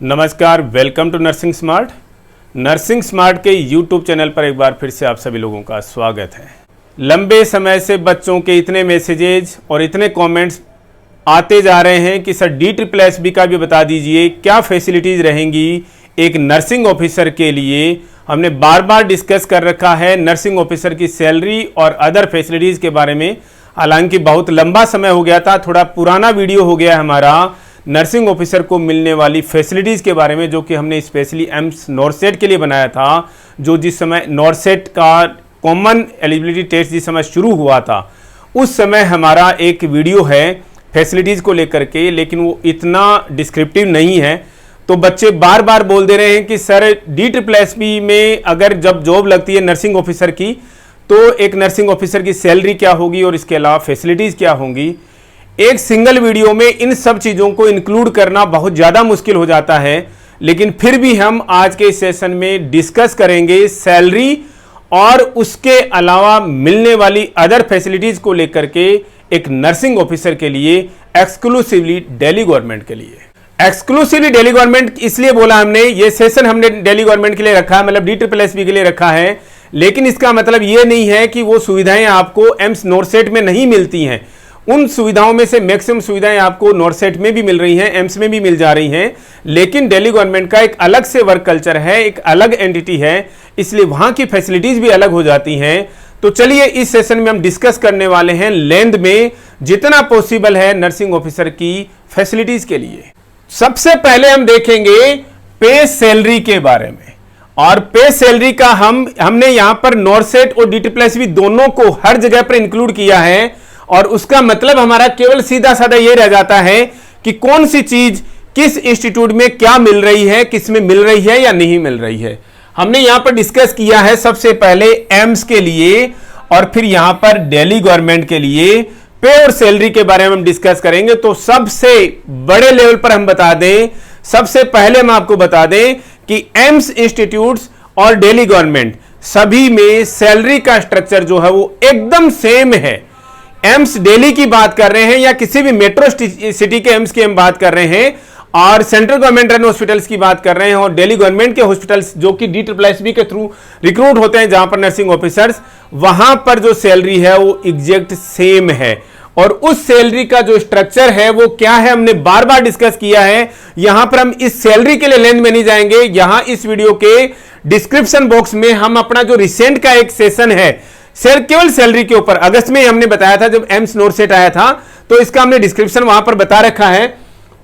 नमस्कार, welcome to nursing smart. Nursing smart के YouTube channel पर एक बार फिर से आप सभी लोगों का स्वागत है। लंबे समय से बच्चों के इतने मैसेजेज और इतने कमेंट्स आते जा रहे हैं कि सर DSSB का भी बता दीजिए, क्या फैसिलिटीज़ रहेंगी एक नर्सिंग ऑफिसर के लिए। हमने बार बार डिस्कस कर रखा है नर्सिंग ऑफिसर की सैलरी और अदर फैसिलिटीज़ के बारे में। हालांकि बहुत लंबा समय हो गया था, थोड़ा पुराना वीडियो हो गया हमारा नर्सिंग ऑफिसर को मिलने वाली फैसिलिटीज़ के बारे में, जो कि हमने स्पेशली एम्स नॉर्सेट के लिए बनाया था। जो जिस समय नॉर्सेट का कॉमन एलिजिबिलिटी टेस्ट जिस समय शुरू हुआ था, उस समय हमारा एक वीडियो है फैसिलिटीज़ को लेकर के, लेकिन वो इतना डिस्क्रिप्टिव नहीं है। तो बच्चे बार बार बोल दे रहे हैं कि सर DSSB में अगर जब जॉब लगती है नर्सिंग ऑफिसर की, तो एक नर्सिंग ऑफिसर की सैलरी क्या होगी और इसके अलावा फैसिलिटीज़ क्या होंगी। एक सिंगल वीडियो में इन सब चीज़ों को इंक्लूड करना बहुत ज़्यादा मुश्किल हो जाता है, लेकिन फिर भी हम आज के इस सेशन में डिस्कस करेंगे सैलरी और उसके अलावा मिलने वाली अदर फैसिलिटीज़ को लेकर के एक नर्सिंग ऑफिसर के लिए एक्सक्लूसिवली दिल्ली गवर्नमेंट के लिए। एक्सक्लूसिवली दिल्ली गवर्नमेंट इसलिए बोला हमने, ये सेशन हमने दिल्ली गवर्नमेंट के लिए रखा है, मतलब DSSB के लिए रखा है, लेकिन इसका मतलब ये नहीं है कि वो सुविधाएं आपको एम्स नॉर्सेट में नहीं मिलती हैं। उन सुविधाओं में से मैक्सिमम सुविधाएं आपको नॉर्सेट में भी मिल रही हैं, एम्स में भी मिल जा रही हैं, लेकिन दिल्ली गवर्नमेंट का एक अलग से वर्क कल्चर है, एक अलग एंटिटी है, इसलिए वहां की फैसिलिटीज भी अलग हो जाती हैं। तो चलिए इस सेशन में हम डिस्कस करने वाले हैं लेंथ में जितना पॉसिबल है नर्सिंग ऑफिसर की फैसिलिटीज के लिए। सबसे पहले हम देखेंगे पे सैलरी के बारे में, और पे सैलरी का हमने यहां पर नॉर्सेट और DSSB दोनों को हर जगह पर इंक्लूड किया है। और उसका मतलब हमारा केवल सीधा साधा ये रह जाता है कि कौन सी चीज किस इंस्टीट्यूट में क्या मिल रही है, किस में मिल रही है या नहीं मिल रही है। हमने यहां पर डिस्कस किया है सबसे पहले एम्स के लिए और फिर यहां पर दिल्ली गवर्नमेंट के लिए पे और सैलरी के बारे में हम डिस्कस करेंगे। तो सबसे बड़े लेवल पर हम बता दें, सबसे पहले हम आपको बता दें कि एम्स इंस्टीट्यूट्स और दिल्ली गवर्नमेंट सभी में सैलरी का स्ट्रक्चर जो है वो एकदम सेम है। एम्स दिल्ली की बात कर रहे हैं या किसी भी मेट्रो सिटी के एम्स की हम बात कर रहे हैं, और सेंट्रल गवर्नमेंट रन हॉस्पिटल्स की बात कर रहे हैं, और दिल्ली गवर्नमेंट के हॉस्पिटल्स जो कि DSSB के थ्रू रिक्रूट होते हैं जहां पर नर्सिंग ऑफिसर्स, वहां पर जो सैलरी है वो एग्जैक्ट सेम है। और उस सैलरी का जो स्ट्रक्चर है वो क्या है, हमने बार बार डिस्कस किया है। यहां पर हम इस सैलरी के लिए लेंथ में नहीं जाएंगे, यहां इस वीडियो के डिस्क्रिप्शन बॉक्स में हम अपना जो रिसेंट का एक सेशन है केवल सैलरी के ऊपर, अगस्त में हमने बताया था जब एम्स नॉर्सेट आया था, तो इसका हमने डिस्क्रिप्शन वहां पर बता रखा है।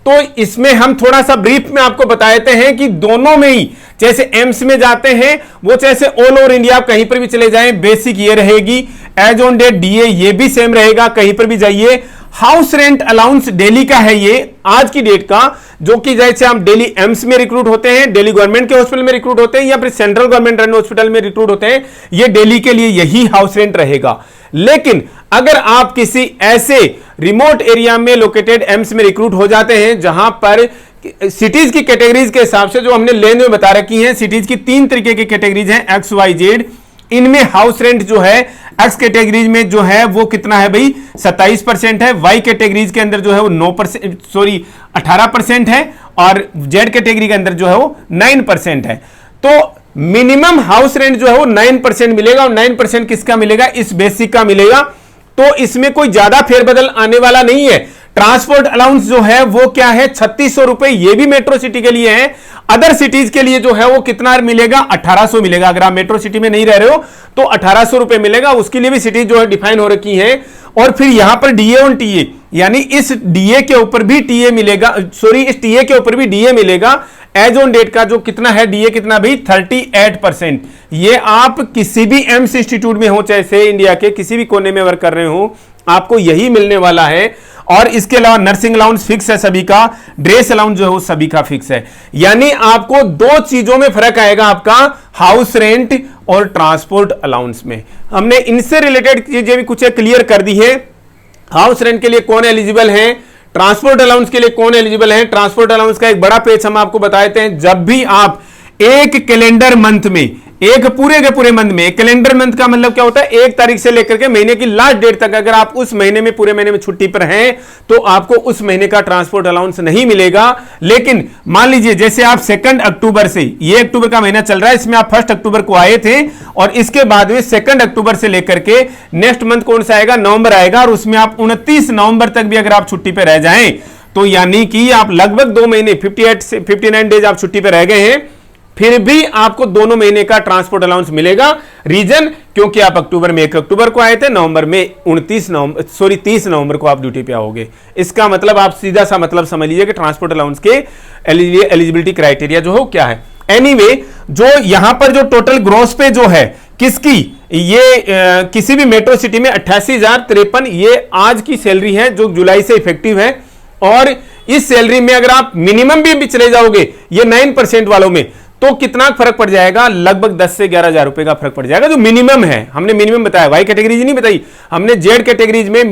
तो इसमें हम थोड़ा सा ब्रीफ में आपको बता देते हैं कि दोनों में ही, जैसे एम्स में जाते हैं वो जैसे ऑल ओवर इंडिया आप कहीं पर भी चले जाएं, बेसिक ये रहेगी, एज ऑन डेट DA ये भी सेम रहेगा, कहीं पर भी जाइए। हाउस रेंट अलाउंस दिल्ली का है ये आज की डेट का, जो कि जैसे हम दिल्ली एम्स में रिक्रूट होते हैं, दिल्ली गवर्नमेंट के हॉस्पिटल में रिक्रूट होते हैं या फिर सेंट्रल गवर्नमेंट रन हॉस्पिटल में रिक्रूट होते हैं, ये दिल्ली के लिए यही हाउस रेंट रहेगा। लेकिन अगर आप किसी ऐसे रिमोट एरिया में लोकेटेड एम्स में रिक्रूट हो जाते हैं जहां पर सिटीज की कैटेगरीज के हिसाब से जो हमने लेन में बता रखी हैं, सिटीज की 3 तरीके की कैटेगरीज हैं XYZ, इनमें हाउस रेंट जो है एक्स कैटेगरीज में जो है वो कितना है भाई 27% है, वाई कैटेगरीज के अंदर जो है वो 18% है, और जेड कैटेगरी के अंदर जो है वो 9% है। तो मिनिमम हाउस रेंट जो है वो 9% मिलेगा, और 9% किसका मिलेगा, इस बेसिक का मिलेगा। तो इसमें कोई ज्यादा फेरबदल आने वाला नहीं है। ट्रांसपोर्ट अलाउंस जो है वो क्या है 3600 रुपए, ये भी मेट्रो सिटी के लिए है। अदर सिटीज के लिए जो है वो कितना मिलेगा, 1800 मिलेगा। अगर आप मेट्रो सिटी में नहीं रह रहे हो तो 1800 रुपए मिलेगा, उसके लिए भी सिटीज जो है डिफाइन हो रखी है। और फिर यहां पर DA ऑन TA, यानी इस DA के ऊपर भी TA मिलेगा, इस TA के ऊपर भी DA मिलेगा। एज ऑन डेट का जो कितना है DA कितना भी 38%। ये आप किसी भी एम्स इंस्टीट्यूट में हो, चाहे से इंडिया के किसी भी कोने में वर्क कर रहे हो, आपको यही मिलने वाला है। और इसके अलावा नर्सिंग अलाउंस फिक्स है सभी का, ड्रेस अलाउंस जो है वो सभी का फिक्स है। यानी आपको 2 चीजों में फर्क आएगा, आपका हाउस रेंट और ट्रांसपोर्ट अलाउंस में। हमने इनसे रिलेटेड चीजें भी कुछ क्लियर कर दी है। हाउस रेंट के लिए कौन एलिजिबल है, ट्रांसपोर्ट अलाउंस के लिए कौन एलिजिबल है। ट्रांसपोर्ट अलाउंस का एक बड़ा पेज हम आपको बता देते हैं। जब भी आप एक कैलेंडर मंथ में एक पूरे के पूरे मंथ में, कैलेंडर मंथ का मतलब क्या होता है, 1 तारीख से लेकर के महीने की लास्ट डेट तक अगर आप उस महीने में पूरे महीने में छुट्टी पर हैं तो आपको उस महीने का ट्रांसपोर्ट अलाउंस नहीं मिलेगा। लेकिन मान लीजिए जैसे आप 2 अक्टूबर से, ये अक्टूबर का महीना चल रहा है, इसमें आप 1 अक्टूबर को आए थे और इसके बाद में 2 अक्टूबर से लेकर के नेक्स्ट मंथ कौन सा आएगा, नवंबर आएगा, और उसमें आप 29 नवंबर तक भी अगर आप छुट्टी पर रह जाएं तो यानी कि आप लगभग 2 महीने 58 से 59 डेज आप छुट्टी पर रह गए हैं, फिर भी आपको दोनों महीने का ट्रांसपोर्ट अलाउंस मिलेगा। रीजन, क्योंकि आप अक्टूबर में 1 अक्टूबर को आए थे, नवंबर में 30 नवंबर को आप ड्यूटी पे आओगे। इसका मतलब आप सीधा सा मतलब समझ लीजिए कि ट्रांसपोर्ट अलाउंस के एलिजिबिलिटी क्राइटेरिया जो है क्या है। एनीवे, जो यहां पर जो टोटल ग्रॉस पे जो है किसकी, ये किसी भी मेट्रो सिटी में 88,053 ये आज की सैलरी है जो जुलाई से इफेक्टिव है। और इस सैलरी में अगर आप मिनिमम भी चले जाओगे ये 9% वालों में, तो कितना फर्क पड़ जाएगा, लगभग 10 से 11,000 रुपए का फर्क पड़ जाएगा, जो मिनिमम है। हमने मिनिमम बताया, वाई कैटेगरीज नहीं बताई हमने, जेड कैटेगरीज में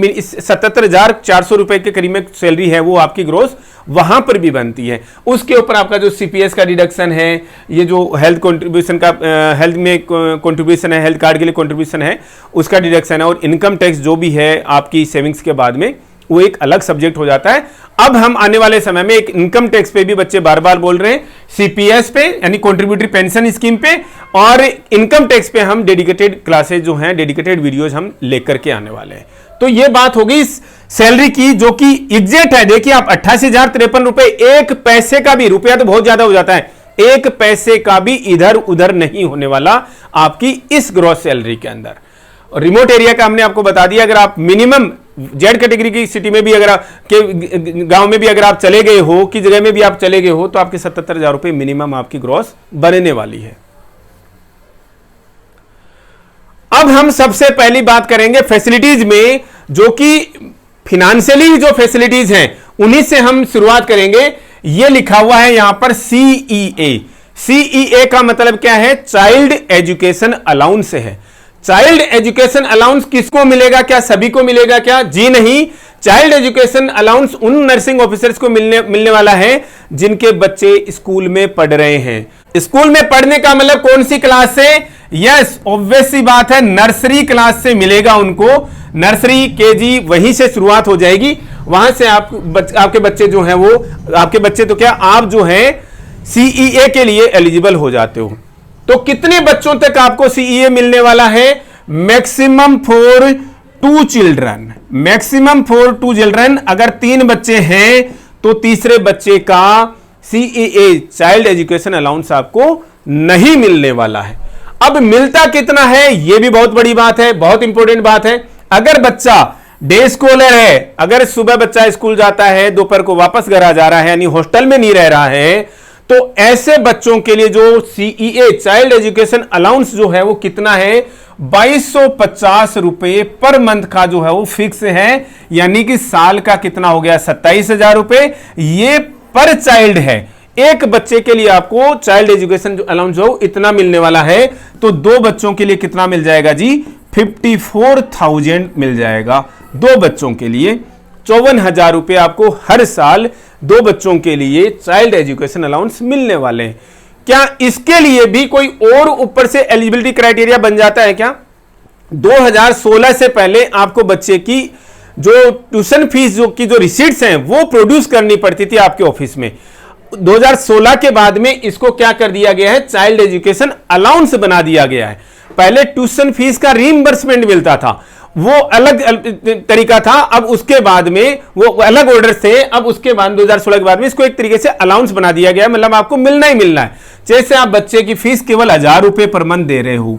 77,400 रुपए के करीब में सैलरी है वो आपकी ग्रोस वहां पर भी बनती है। उसके ऊपर आपका जो सीपीएस का डिडक्शन है, ये जो हेल्थ कंट्रीब्यूशन का, हेल्थ में कंट्रीब्यूशन है, हेल्थ कार्ड के लिए कंट्रीब्यूशन है उसका डिडक्शन है, और इनकम टैक्स जो भी है आपकी सेविंग्स के बाद में, वो एक अलग सब्जेक्ट हो जाता है। अब हम आने वाले समय में एक इनकम टैक्स पे भी बच्चे बार बार बोल रहे हैं, सीपीएस पे यानी कंट्रीब्यूटरी पेंशन स्कीम पे, और इनकम टैक्स पे हम डेडिकेटेड क्लासेज जो हैं, डेडिकेटेड वीडियोज हम लेकर के आने वाले हैं। तो ये बात होगी इस सैलरी की जो कि एग्जैक्ट है। देखिए आप 88,053 रुपए, 1 पैसे का भी, रुपया तो बहुत ज्यादा हो जाता है, 1 पैसे का भी इधर उधर नहीं होने वाला आपकी इस ग्रॉस सैलरी के अंदर। रिमोट एरिया का हमने आपको बता दिया, अगर आप मिनिमम जेड कैटेगरी की सिटी में भी, अगर आप के गांव में भी अगर आप चले गए हो, की जगह में भी आप चले गए हो, तो आपके 77,000 रुपए मिनिमम आपकी ग्रॉस बनने वाली है। अब हम सबसे पहली बात करेंगे फैसिलिटीज में, जो कि फिनेंशियली जो फैसिलिटीज हैं उन्हीं से हम शुरुआत करेंगे। यह लिखा हुआ है यहां पर सीईए। सीईए का मतलब क्या है, चाइल्ड एजुकेशन अलाउंस है। चाइल्ड एजुकेशन अलाउंस किसको मिलेगा, क्या सभी को मिलेगा क्या? जी नहीं, चाइल्ड एजुकेशन अलाउंस उन नर्सिंग ऑफिसर्स को मिलने वाला है जिनके बच्चे स्कूल में पढ़ रहे हैं। स्कूल में पढ़ने का मतलब कौन सी क्लास से? यस, ऑब्वियस सी बात है, नर्सरी क्लास से मिलेगा उनको। नर्सरी केजी वहीं से शुरुआत हो जाएगी, वहां से आपके बच्चे जो हैं वो, आपके बच्चे तो क्या, आप जो हैं सीईए के लिए एलिजिबल हो जाते हो। तो कितने बच्चों तक आपको सीईए मिलने वाला है? Maximum for 2 children. Maximum for 2 children. अगर 3 बच्चे हैं तो तीसरे बच्चे का सीईए चाइल्ड एजुकेशन अलाउंस आपको नहीं मिलने वाला है। अब मिलता कितना है, यह भी बहुत बड़ी बात है, बहुत इंपॉर्टेंट बात है। अगर बच्चा डे स्कॉलर है, अगर सुबह बच्चा स्कूल जाता है, दोपहर को वापस घर आ जा रहा है, यानी हॉस्टल में नहीं रह रहा है, तो ऐसे बच्चों के लिए जो सीईए चाइल्ड एजुकेशन अलाउंस जो है वो कितना है, 2250 रुपए पर मंथ का जो है वो फिक्स है। यानी कि साल का कितना हो गया, 27,000 रुपए। ये पर चाइल्ड है, एक बच्चे के लिए आपको चाइल्ड एजुकेशन अलाउंस जो इतना मिलने वाला है। तो 2 बच्चों के लिए कितना मिल जाएगा जी, 54,000 मिल जाएगा 2 बच्चों के लिए। 54,000 रुपए आपको हर साल 2 बच्चों के लिए चाइल्ड एजुकेशन अलाउंस मिलने वाले हैं। क्या इसके लिए भी कोई और ऊपर से एलिजिबिलिटी क्राइटेरिया बन जाता है क्या? 2016 से पहले आपको बच्चे की जो ट्यूशन फीस जो रिसीट्स हैं वो प्रोड्यूस करनी पड़ती थी आपके ऑफिस में। 2016 के बाद में इसको क्या कर दिया गया है, चाइल्ड एजुकेशन अलाउंस बना दिया गया है। पहले ट्यूशन फीस का रीइंबर्समेंट मिलता था, वो अलग तरीका था। अब उसके बाद में वो अलग ऑर्डर थे। अब उसके बाद 2016 के बाद में इसको एक तरीके से अलाउंस बना दिया गया, मतलब आपको मिलना ही मिलना है। जैसे आप बच्चे की फीस केवल 1,000 रुपए पर मंथ दे रहे हो,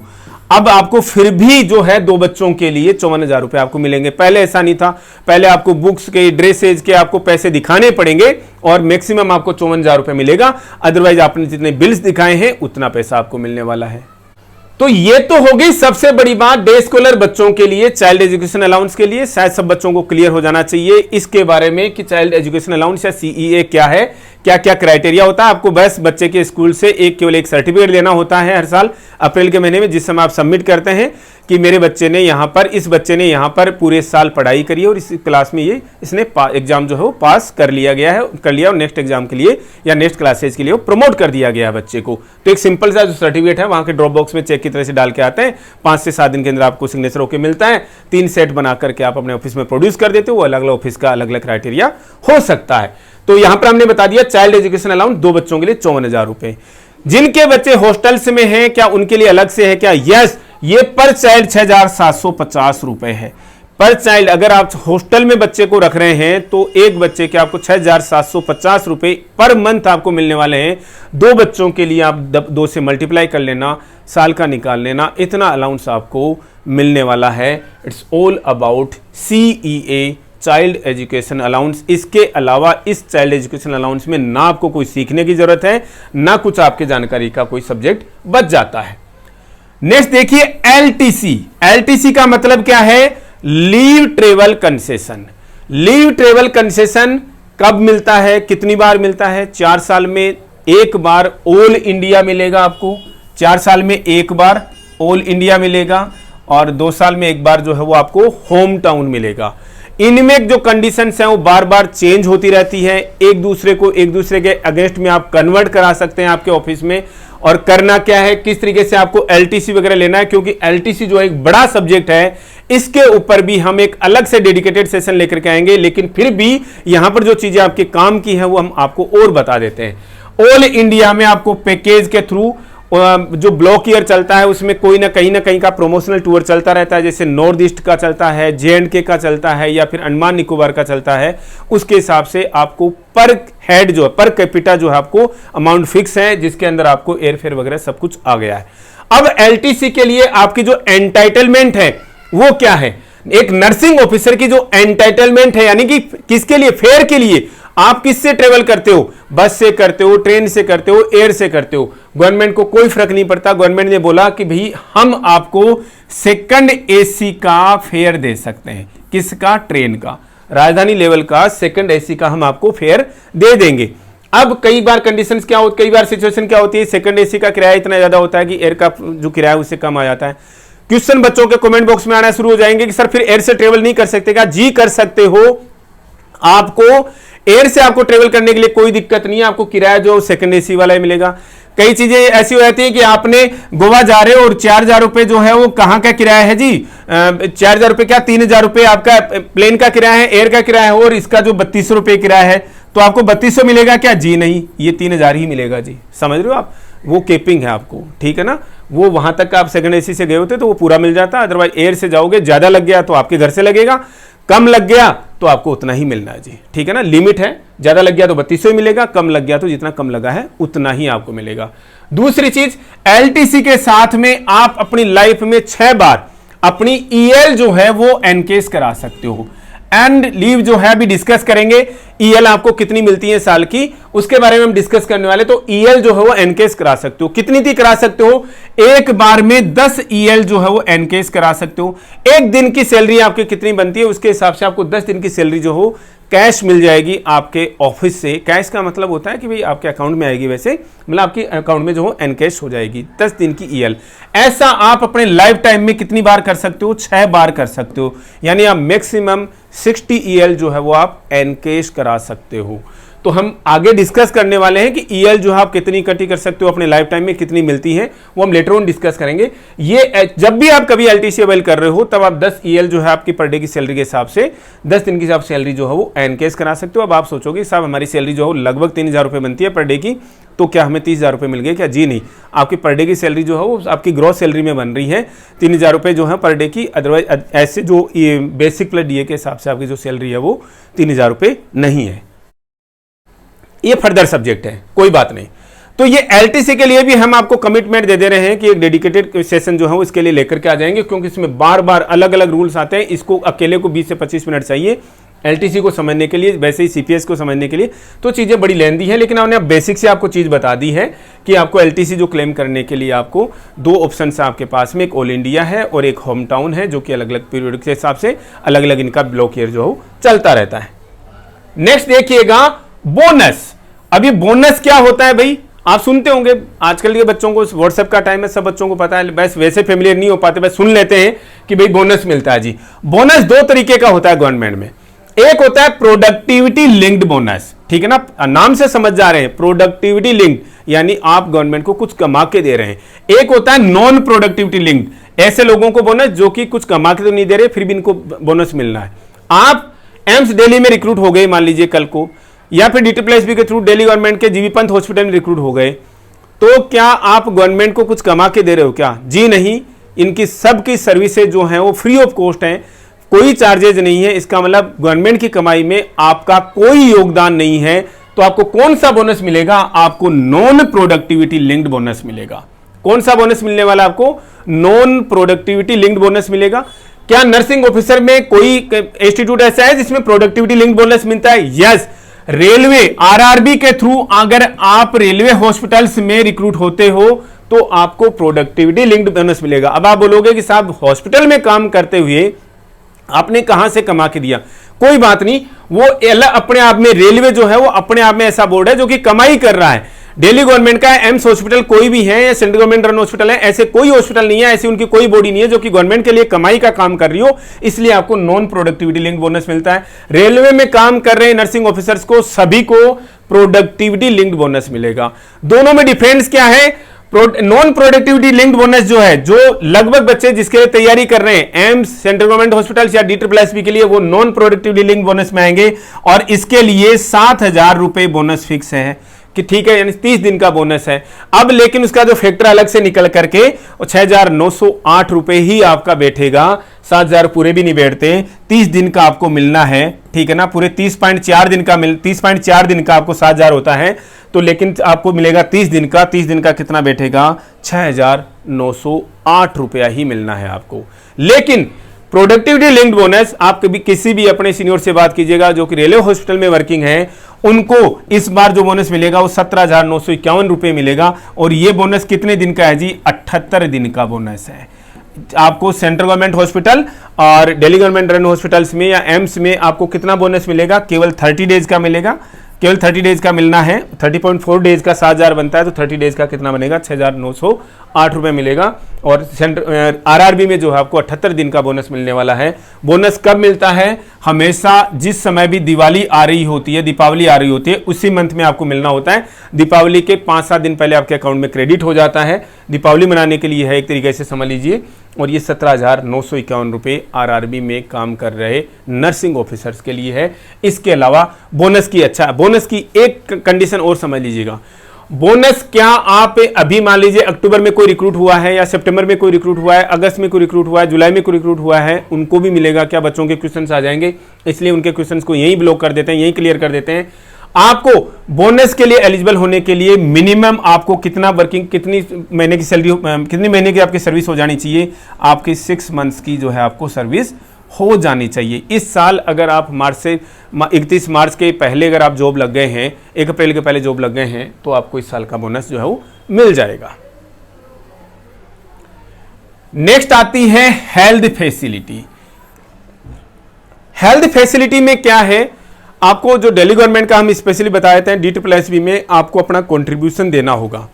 अब आपको फिर भी जो है 2 बच्चों के लिए 54,000 रुपए आपको मिलेंगे। पहले ऐसा नहीं था, पहले आपको बुक्स के, ड्रेसेज के आपको पैसे दिखाने पड़ेंगे और मैक्सिमम आपको 54,000 रुपए मिलेगा। अदरवाइज आपने जितने बिल्स दिखाए हैं उतना पैसा आपको मिलने वाला है। तो ये तो हो गई सबसे बड़ी बात डे स्कॉलर बच्चों के लिए चाइल्ड एजुकेशन अलाउंस के लिए। शायद सब बच्चों को क्लियर हो जाना चाहिए इसके बारे में कि चाइल्ड एजुकेशन अलाउंस या सीईए क्या है, क्या क्या क्राइटेरिया होता है। आपको बस बच्चे के स्कूल से केवल एक सर्टिफिकेट देना होता है हर साल अप्रैल के महीने में, जिस समय आप सबमिट करते हैं कि मेरे बच्चे ने यहाँ पर, इस बच्चे ने यहाँ पर पूरे साल पढ़ाई करी है और इस क्लास में इसने एग्जाम जो है वो पास कर लिया और नेक्स्ट एग्जाम के लिए या नेक्स्ट क्लासेज के लिए प्रमोट कर दिया गया है बच्चे को। तो एक सिंपल सा जो सर्टिफिकेट है वहां के ड्रॉप बॉक्स में चेक की तरह से डाल के आते हैं, 5 से 7 दिन के अंदर आपको सिग्नेचर होकर मिलता है। 3 सेट बना करके आप अपने ऑफिस में प्रोड्यूस कर देते हो, वो अलग अलग ऑफिस का अलग अलग क्राइटेरिया हो सकता है। तो यहां पर हमने बता दिया चाइल्ड एजुकेशन अलाउंस 2 बच्चों के लिए 54,000 रुपए। जिनके बच्चे हॉस्टल्स में हैं क्या उनके लिए अलग से है क्या? यस, ये पर चाइल्ड 6,750 रुपए है पर चाइल्ड। अगर आप हॉस्टल में बच्चे को रख रहे हैं तो एक बच्चे के आपको 6,750 रुपए पर मंथ आपको मिलने वाले हैं। 2 बच्चों के लिए आप 2 से मल्टीप्लाई कर लेना, साल का निकाल लेना, इतना अलाउंस आपको मिलने वाला है। It's all about CEA, child education allowance. इसके अलावा इस चाइल्ड एजुकेशन अलाउंस में ना आपको कोई सीखने की जरूरत है, ना कुछ आपके जानकारी का कोई सब्जेक्ट बच जाता है। नेक्स्ट देखिए LTC। LTC का मतलब क्या है? Leave travel concession. Leave travel concession कब मिलता है, कितनी बार मिलता है? 4 साल में 1 बार ऑल इंडिया मिलेगा आपको। 4 साल में 1 बार ऑल इंडिया मिलेगा और 2 साल में 1 बार जो है वो आपको होम टाउन मिलेगा। इनमें जो कंडीशंस हैं वो बार बार चेंज होती रहती है। एक दूसरे के अगेंस्ट में आप कन्वर्ट करा सकते हैं आपके ऑफिस में। और करना क्या है, किस तरीके से आपको LTC वगैरह लेना है, क्योंकि LTC जो है एक बड़ा सब्जेक्ट है, इसके ऊपर भी हम एक अलग से डेडिकेटेड सेशन लेकर के आएंगे। लेकिन फिर भी यहां पर जो चीजें आपके काम की हैं वो हम आपको और बता देते हैं। ऑल इंडिया में आपको पैकेज के थ्रू जो ब्लॉक ईयर चलता है उसमें कोई ना कहीं का प्रोमोशनल टूर चलता रहता है। जैसे नॉर्थ ईस्ट का चलता है, J&K का चलता है या फिर अंडमान निकोबार का चलता है। उसके हिसाब से आपको पर हेड जो है, पर कैपिटा जो है आपको अमाउंट फिक्स है, जिसके अंदर आपको एयरफेयर वगैरह सब कुछ आ गया है। अब LTC के लिए आपकी जो एंटाइटलमेंट है वो क्या है? एक नर्सिंग ऑफिसर की जो एंटाइटलमेंट है, यानी कि किसके लिए? फेयर के लिए। आप किससे ट्रेवल करते हो? बस से करते हो, ट्रेन से करते हो, एयर से करते हो, गवर्नमेंट को कोई फर्क नहीं पड़ता। गवर्नमेंट ने बोला कि भाई हम आपको सेकंड AC का फेयर दे सकते हैं। किसका? ट्रेन का, राजधानी लेवल का सेकंड AC का हम आपको फेयर दे देंगे। अब कई बार कंडीशंस क्या होती है, कई बार सिचुएशन क्या होती है, सेकंड AC का किराया इतना ज्यादा होता है कि एयर का जो किराया उससे कम आ जाता है। क्वेश्चन बच्चों के कमेंट बॉक्स में आना शुरू हो जाएंगे कि सर फिर एयर से ट्रेवल नहीं कर सकते क्या? जी कर सकते हो। आपको एयर से आपको ट्रेवल करने के लिए कोई दिक्कत नहीं है। आपको किराया जो सेकंड AC वाला ही मिलेगा। कई चीजें ऐसी हो जाती है कि आपने गोवा जा रहे हो और 4,000 रुपए जो है वो कहां का किराया है जी? 4,000 रुपए क्या, 3,000 रुपए आपका प्लेन का किराया है, एयर का किराया है, और इसका जो 3200 रुपए किराया है, तो आपको 3200 मिलेगा क्या? जी नहीं, ये 3,000 ही मिलेगा जी। समझ रहे हो आप? वो केपिंग है आपको, ठीक है ना। वो वहां तक का आप सेकंड AC से गए होते तो वो पूरा मिल जाता। अदरवाइज एयर से जाओगे, ज्यादा लग गया तो आपके घर से लगेगा, कम लग गया तो आपको उतना ही मिलना है जी, ठीक है ना। लिमिट है, ज्यादा लग गया तो 3200 ही मिलेगा, कम लग गया तो जितना कम लगा है उतना ही आपको मिलेगा। दूसरी चीज, LTC के साथ में आप अपनी लाइफ में 6 बार अपनी EL जो है वो एनकेस करा सकते हो। एंड लीव जो है अभी डिस्कस करेंगे, EL आपको कितनी मिलती है साल की, उसके बारे में हम डिस्कस करने वाले। तो EL जो है वो एनकेस करा सकते हो। कितनी थी करा सकते हो? एक बार में 10 EL जो है वो एनकेस करा सकते हो। एक दिन की सैलरी आपकी कितनी बनती है उसके हिसाब से आपको 10 दिन की सैलरी जो हो कैश मिल जाएगी आपके ऑफिस से। कैश का मतलब होता है कि भाई आपके अकाउंट में आएगी, वैसे मतलब आपके अकाउंट में जो हो एनकैश हो जाएगी 10 दिन की EL। ऐसा आप अपने लाइफ टाइम में कितनी बार कर सकते हो? 6 बार कर सकते हो। यानी आप मैक्सिमम 60 EL जो है वो आप एनकैश करा सकते हो। तो हम आगे डिस्कस करने वाले हैं कि EL जो है आप कितनी इकट्ठी कर सकते हो अपने लाइफ टाइम में, कितनी मिलती है, वो हम लेटर ऑन डिस्कस करेंगे। ये जब भी आप कभी LTC अवेल कर रहे हो तब आप 10 EL जो है आपकी पर डे की सैलरी के हिसाब से 10 दिन की हिसाब सैलरी जो है वो एनकैश करा सकते हो। अब आप सोचोगे साहब हमारी सैलरी जो है लगभग 3,000 रुपये बनती है पर डे की, तो क्या हमें 30,000 रुपये मिल गए क्या? जी नहीं, आपकी पर डे की सैलरी जो है वो आपकी ग्रॉस सैलरी में बन रही है 3,000 रुपये जो है पर डे की। अदरवाइज ऐसे जो बेसिक प्लस DA के हिसाब से आपकी जो सैलरी है वो 3,000 रुपये नहीं है। ये फर्दर सब्जेक्ट है, कोई बात नहीं। तो ये LTC के लिए भी हम आपको कमिटमेंट दे रहे हैं कि एक डेडिकेटेड सेशन जो है इसके लिए लेकर के आ जाएंगे, क्योंकि इसमें बार बार अलग अलग रूल्स आते हैं। इसको अकेले को 20 से 25 मिनट चाहिए LTC को समझने के लिए, वैसे ही CPS को समझने के लिए तो चीज़ें बड़ी लेंदी है। लेकिन हमने बेसिक से आपको चीज़ बता दी है कि आपको LTC जो क्लेम करने के लिए आपको 2 ऑप्शन है आपके पास में, एक ऑल इंडिया है और एक होम टाउन है, जो कि अलग अलग पीरियड के हिसाब से अलग अलग इनका ब्लॉक ईयर जो चलता रहता है। नेक्स्ट देखिएगा बोनस। अभी बोनस क्या होता है भाई? आप सुनते होंगे, आजकल के बच्चों को व्हाट्सएप का टाइम है, सब बच्चों को पता है, बस वैसे फेमिलियर नहीं हो पाते, बस सुन लेते हैं कि भाई बोनस मिलता है जी। बोनस दो तरीके का होता है गवर्नमेंट में। एक होता है प्रोडक्टिविटी लिंक्ड बोनस, ठीक है ना, नाम से समझ जा रहे हैं, प्रोडक्टिविटी लिंक्ड, यानी आप गवर्नमेंट को कुछ कमा के दे रहे हैं। एक होता है नॉन प्रोडक्टिविटी लिंक्ड, ऐसे लोगों को बोनस जो कि कुछ कमा के तो नहीं दे रहे, फिर भी इनको बोनस मिलना है। आप एम्स दिल्ली में रिक्रूट हो गए मान लीजिए कल को, या फिर DSSB के थ्रू दिल्ली गवर्नमेंट के जीबी पंत हॉस्पिटल में रिक्रूट हो गए, तो क्या आप गवर्नमेंट को कुछ कमा के दे रहे हो क्या? जी नहीं, इनकी सबकी सर्विसेज जो हैं वो फ्री ऑफ कॉस्ट हैं, कोई चार्जेज नहीं है। इसका मतलब गवर्नमेंट की कमाई में आपका कोई योगदान नहीं है। तो आपको कौन सा बोनस मिलेगा? आपको नॉन प्रोडक्टिविटी लिंक्ड बोनस मिलेगा। कौन सा बोनस मिलने वाला आपको? नॉन प्रोडक्टिविटी लिंक्ड बोनस मिलेगा। क्या नर्सिंग ऑफिसर में कोई इंस्टीट्यूट ऐसा है जिसमें प्रोडक्टिविटी लिंक्ड बोनस मिलता है? यस, रेलवे RRB के थ्रू अगर आप रेलवे हॉस्पिटल्स में रिक्रूट होते हो तो आपको प्रोडक्टिविटी लिंक्ड बोनस मिलेगा। अब आप बोलोगे कि साहब हॉस्पिटल में काम करते हुए आपने कहां से कमा के दिया? कोई बात नहीं, वो अपने आप में रेलवे जो है वो अपने आप में ऐसा बोर्ड है जो कि कमाई कर रहा है। दिल्ली गवर्नमेंट का एम्स हॉस्पिटल कोई भी है या सेंट्रल गवर्नमेंट रन हॉस्पिटल है, ऐसे कोई हॉस्पिटल नहीं है, ऐसी उनकी कोई बॉडी नहीं है जो कि गवर्नमेंट के लिए कमाई का काम कर रही हो, इसलिए आपको नॉन प्रोडक्टिविटी लिंक बोनस मिलता है। रेलवे में काम कर रहे नर्सिंग ऑफिसर्स को सभी को प्रोडक्टिविटी लिंक्ड बोनस मिलेगा। दोनों में डिफरेंस क्या है? नॉन प्रोडक्टिविटी लिंक्ड बोनस जो है, जो लगभग बच्चे जिसके लिए तैयारी कर रहे हैं एम्स, सेंट्रल गवर्नमेंट हॉस्पिटल्स या DSSB के लिए, वो नॉन प्रोडक्टिविटी लिंक्ड बोनस में आएंगे और इसके लिए 7,000 रुपए बोनस फिक्स है कि ठीक है, यानी 30 दिन का बोनस है। अब लेकिन उसका जो फैक्टर अलग से निकल करके 6,908 रुपए ही आपका बैठेगा, 7,000 पूरे भी नहीं बैठते, 30 दिन का आपको मिलना है, ठीक है ना, पूरे 30.4 दिन का आपको 7,000 होता है, तो लेकिन आपको मिलेगा 30 दिन का। 30 दिन का कितना बैठेगा? 6,908 रुपया ही मिलना है आपको। लेकिन प्रोडक्टिविटी लिंक्ड बोनस आप कभी किसी भी अपने सीनियर से बात कीजिएगा जो कि रेलवे हॉस्पिटल में वर्किंग है, उनको इस बार जो बोनस मिलेगा वो 17,951 रुपए मिलेगा। और ये बोनस कितने दिन का है जी? 78 दिन का बोनस है। आपको सेंट्रल गवर्नमेंट हॉस्पिटल और दिल्ली गवर्नमेंट रन हॉस्पिटल्स में या एम्स में आपको कितना बोनस मिलेगा? केवल 30 डेज का मिलेगा, केवल 30 डेज का मिलना है। 30.4 डेज का 7,000 बनता है, तो 30 डेज का कितना बनेगा? 6,908 रुपए मिलेगा। और RRB में जो है आपको 78 दिन का बोनस मिलने वाला है। बोनस कब मिलता है? हमेशा जिस समय भी दिवाली आ रही होती है, दीपावली आ रही होती है, उसी मंथ में आपको मिलना होता है। दीपावली के 5-7 दिन पहले आपके अकाउंट में क्रेडिट हो जाता है। दीपावली मनाने के लिए है, एक तरीके से समझ लीजिए। और ये 17,951 रुपए RRB में काम कर रहे नर्सिंग ऑफिसर्स के लिए है। इसके अलावा बोनस की एक कंडीशन और समझ लीजिएगा। बोनस क्या आप अभी मान लीजिए अक्टूबर में कोई रिक्रूट हुआ है या सितंबर में कोई रिक्रूट हुआ है, अगस्त में कोई रिक्रूट हुआ है, जुलाई में कोई रिक्रूट हुआ है, उनको भी मिलेगा क्या? बच्चों के क्वेश्चंस आ जाएंगे, इसलिए उनके क्वेश्चंस को यहीं ब्लॉक कर देते हैं, यहीं क्लियर कर देते हैं। आपको बोनस के लिए एलिजिबल होने के लिए मिनिमम आपको कितना वर्किंग, कितनी महीने की सैलरी, कितनी महीने की आपकी सर्विस हो जानी चाहिए? आपकी 6 मंथ्स की जो है आपको सर्विस हो जानी चाहिए। इस साल अगर आप 31 मार्च के पहले अगर आप जॉब लग गए हैं, 1 अप्रैल के पहले जॉब लग गए हैं, तो आपको इस साल का बोनस जो है वो मिल जाएगा। नेक्स्ट आती है हेल्थ फैसिलिटी। हेल्थ फैसिलिटी में क्या है? आपको जो दिल्ली गवर्नमेंट का हम स्पेशली बताए थे, DSSB में आपको अपना कंट्रीब्यूशन देना होगा,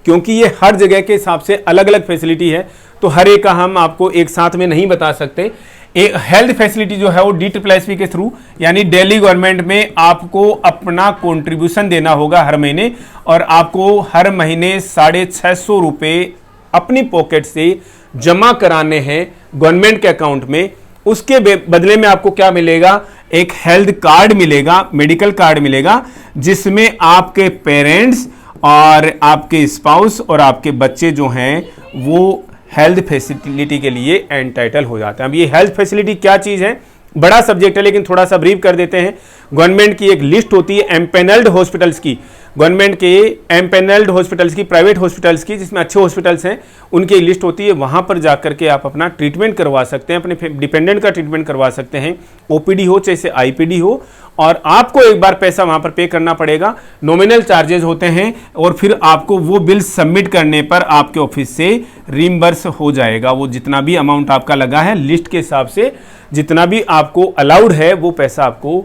क्योंकि ये हर जगह के हिसाब से अलग अलग फैसिलिटी है, तो हर एक का हम आपको एक साथ में नहीं बता सकते। एक हेल्थ फैसिलिटी जो है वो DSSB के थ्रू, यानी दिल्ली गवर्नमेंट में आपको अपना कंट्रीब्यूशन देना होगा हर महीने, और आपको हर महीने 650 रुपए अपनी पॉकेट से जमा कराने हैं गवर्नमेंट के अकाउंट में। उसके बदले में आपको क्या मिलेगा? एक हेल्थ कार्ड मिलेगा, मेडिकल कार्ड मिलेगा, जिसमें आपके पेरेंट्स और आपके स्पाउस और आपके बच्चे जो हैं वो हेल्थ फैसिलिटी के एंटाइटल एंटाइटल हो जाते हैं। अब ये हेल्थ फैसिलिटी क्या चीज़ है? बड़ा सब्जेक्ट है, लेकिन थोड़ा सा ब्रीफ कर देते हैं। गवर्नमेंट की एक लिस्ट होती है एम्पेनल्ड हॉस्पिटल्स की, गवर्नमेंट के एम्पेनल्ड हॉस्पिटल्स की, प्राइवेट हॉस्पिटल्स की, जिसमें अच्छे हॉस्पिटल्स हैं, उनकी एक लिस्ट होती है। वहाँ पर जाकर के आप अपना ट्रीटमेंट करवा सकते हैं, अपने डिपेंडेंट का ट्रीटमेंट करवा सकते हैं, OPD हो चाहे IPD हो, और आपको एक बार पैसा वहाँ पर पे करना पड़ेगा, नॉमिनल चार्जेस होते हैं, और फिर आपको वो बिल सबमिट करने पर आपके ऑफिस से रीइंबर्स हो जाएगा। वो जितना भी अमाउंट आपका लगा है लिस्ट के हिसाब से, जितना भी आपको अलाउड है वो पैसा आपको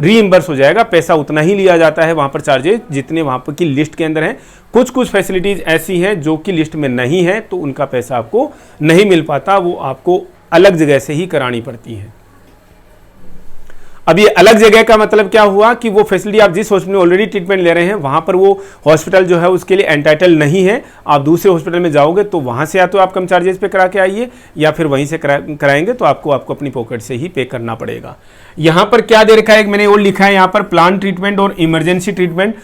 रीइंबर्स हो जाएगा, पैसा उतना ही लिया जाता है वहाँ पर चार्जेज जितने वहाँ पर की लिस्ट के अंदर हैं। कुछ कुछ फैसिलिटीज़ ऐसी हैं जो कि लिस्ट में नहीं है, तो उनका पैसा आपको नहीं मिल पाता, वो आपको अलग जगह से ही करानी पड़ती है। अब ये अलग जगह का मतलब क्या हुआ कि वो फैसिलिटी आप जिस हॉस्पिटल में ऑलरेडी ट्रीटमेंट ले रहे हैं वहाँ पर वो हॉस्पिटल जो है उसके लिए एंटाइटल नहीं है। आप दूसरे हॉस्पिटल में जाओगे तो वहाँ से या तो आप कम चार्जेस पे करा के आइए या फिर वहीं से कराएंगे तो आपको अपनी पॉकेट से ही पे करना पड़ेगा। यहाँ पर क्या दे रखा है, मैंने और लिखा है यहाँ पर प्लान ट्रीटमेंट और इमरजेंसी ट्रीटमेंट।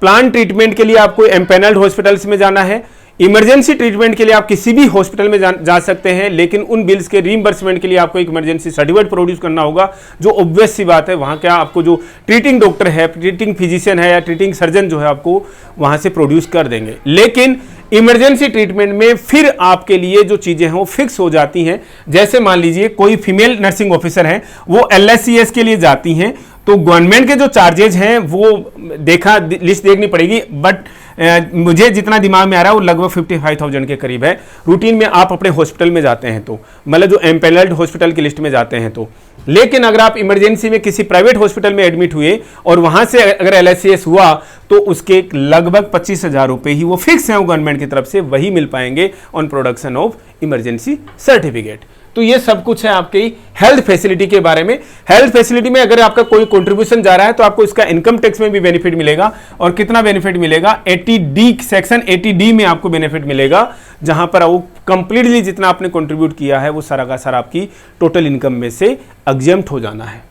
प्लान ट्रीटमेंट के लिए आपको एम्पेनल्ड हॉस्पिटल्स में जाना है। इमरजेंसी ट्रीटमेंट के लिए आप किसी भी हॉस्पिटल में जा सकते हैं, लेकिन उन बिल्स के रीइंबर्समेंट के लिए आपको एक इमरजेंसी सर्टिफिकेट प्रोड्यूस करना होगा, जो ऑब्वियस सी बात है। वहाँ क्या आपको जो ट्रीटिंग डॉक्टर है, ट्रीटिंग फिजिशियन है या ट्रीटिंग सर्जन जो है आपको वहाँ से प्रोड्यूस कर देंगे। लेकिन इमरजेंसी ट्रीटमेंट में फिर आपके लिए जो चीज़ें हैं वो फिक्स हो जाती हैं। जैसे मान लीजिए कोई फीमेल नर्सिंग ऑफिसर है, वो LSCS के लिए जाती हैं, तो गवर्नमेंट के जो चार्जेज हैं वो लिस्ट देखनी पड़ेगी, बट मुझे जितना दिमाग में आ रहा है वो लगभग 55,000 के करीब है। रूटीन में आप अपने हॉस्पिटल में जाते हैं तो, मतलब जो एम्पेनल्ड हॉस्पिटल की लिस्ट में जाते हैं तो। लेकिन अगर आप इमरजेंसी में किसी प्राइवेट हॉस्पिटल में एडमिट हुए और वहां से अगर LSCS हुआ तो उसके लगभग 25,000 रुपए ही वो फिक्स हैं गवर्नमेंट की तरफ से, वही मिल पाएंगे on production of emergency certificate. तो ये सब कुछ है आपकी हेल्थ फैसिलिटी के बारे में। हेल्थ फैसिलिटी में अगर आपका कोई कंट्रीब्यूशन जा रहा है तो आपको इसका इनकम टैक्स में भी बेनिफिट मिलेगा। और कितना बेनिफिट मिलेगा, 80D सेक्शन 80D में आपको बेनिफिट मिलेगा, जहां पर वो कंप्लीटली जितना आपने कंट्रीब्यूट किया है वो सारा का सारा आपकी टोटल इनकम में से एग्जेम्प्ट हो जाना है।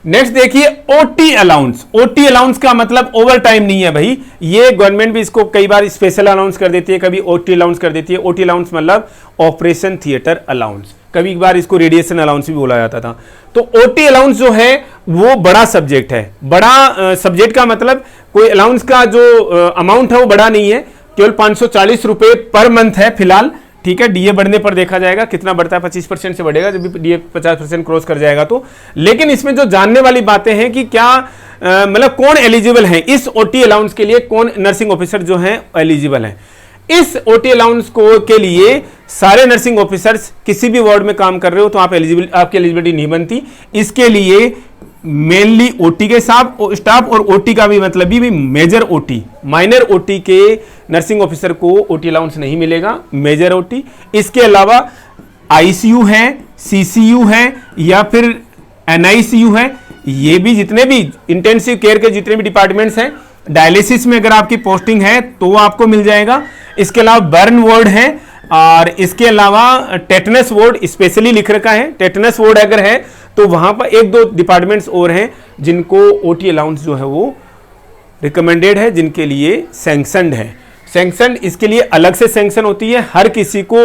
नेक्स्ट देखिए ओटी अलाउंस। ओटी अलाउंस का मतलब ओवर टाइम नहीं है भाई, ये गवर्नमेंट भी इसको कई बार स्पेशल अलाउंस कर देती है, कभी ओटी अलाउंस कर देती है। ओटी अलाउंस मतलब ऑपरेशन थिएटर अलाउंस, कभी बार इसको रेडिएशन अलाउंस भी बोला जाता था। तो ओटी अलाउंस जो है वो बड़ा सब्जेक्ट है। बड़ा सब्जेक्ट का मतलब कोई अलाउंस का जो अमाउंट है वो बड़ा नहीं है, केवल 540 रुपए पर मंथ है फिलहाल, ठीक है। डीए बढ़ने पर देखा जाएगा कितना बढ़ता है, 25% से बढ़ेगा जब भी डीए 50% क्रॉस कर जाएगा तो। लेकिन इसमें जो जानने वाली बातें हैं कि क्या मतलब कौन एलिजिबल है इस ओटी अलाउंस के लिए, कौन नर्सिंग ऑफिसर जो हैं एलिजिबल हैं इस ओटी अलाउंस को के लिए। सारे नर्सिंग ऑफिसर्स किसी भी वार्ड में काम कर रहे हो तो आपकी एलिजिबिलिटी नहीं बनती। इसके लिए मेनली ओटी के स्टाफ और ओटी का भी मतलब भी मेजर ओटी, माइनर ओटी के नर्सिंग ऑफिसर को ओटी अलाउंस नहीं मिलेगा, मेजर ओटी। इसके अलावा आईसीयू है, सीसीयू है या फिर एनआईसीयू है, ये भी जितने भी इंटेंसिव केयर के जितने भी डिपार्टमेंट्स हैं, डायलिसिस में अगर आपकी पोस्टिंग है तो आपको मिल जाएगा। इसके अलावा बर्न वार्ड है और इसके अलावा टेटनस वार्ड स्पेशली लिख रखा है। टेटनस वार्ड अगर है तो वहां पर 1-2 डिपार्टमेंट्स और हैं जिनको ओटी अलाउंस जो है वो रिकमेंडेड है, जिनके लिए सैंक्शनड है। सैंक्शन इसके लिए अलग से सैंक्शन होती है हर किसी को,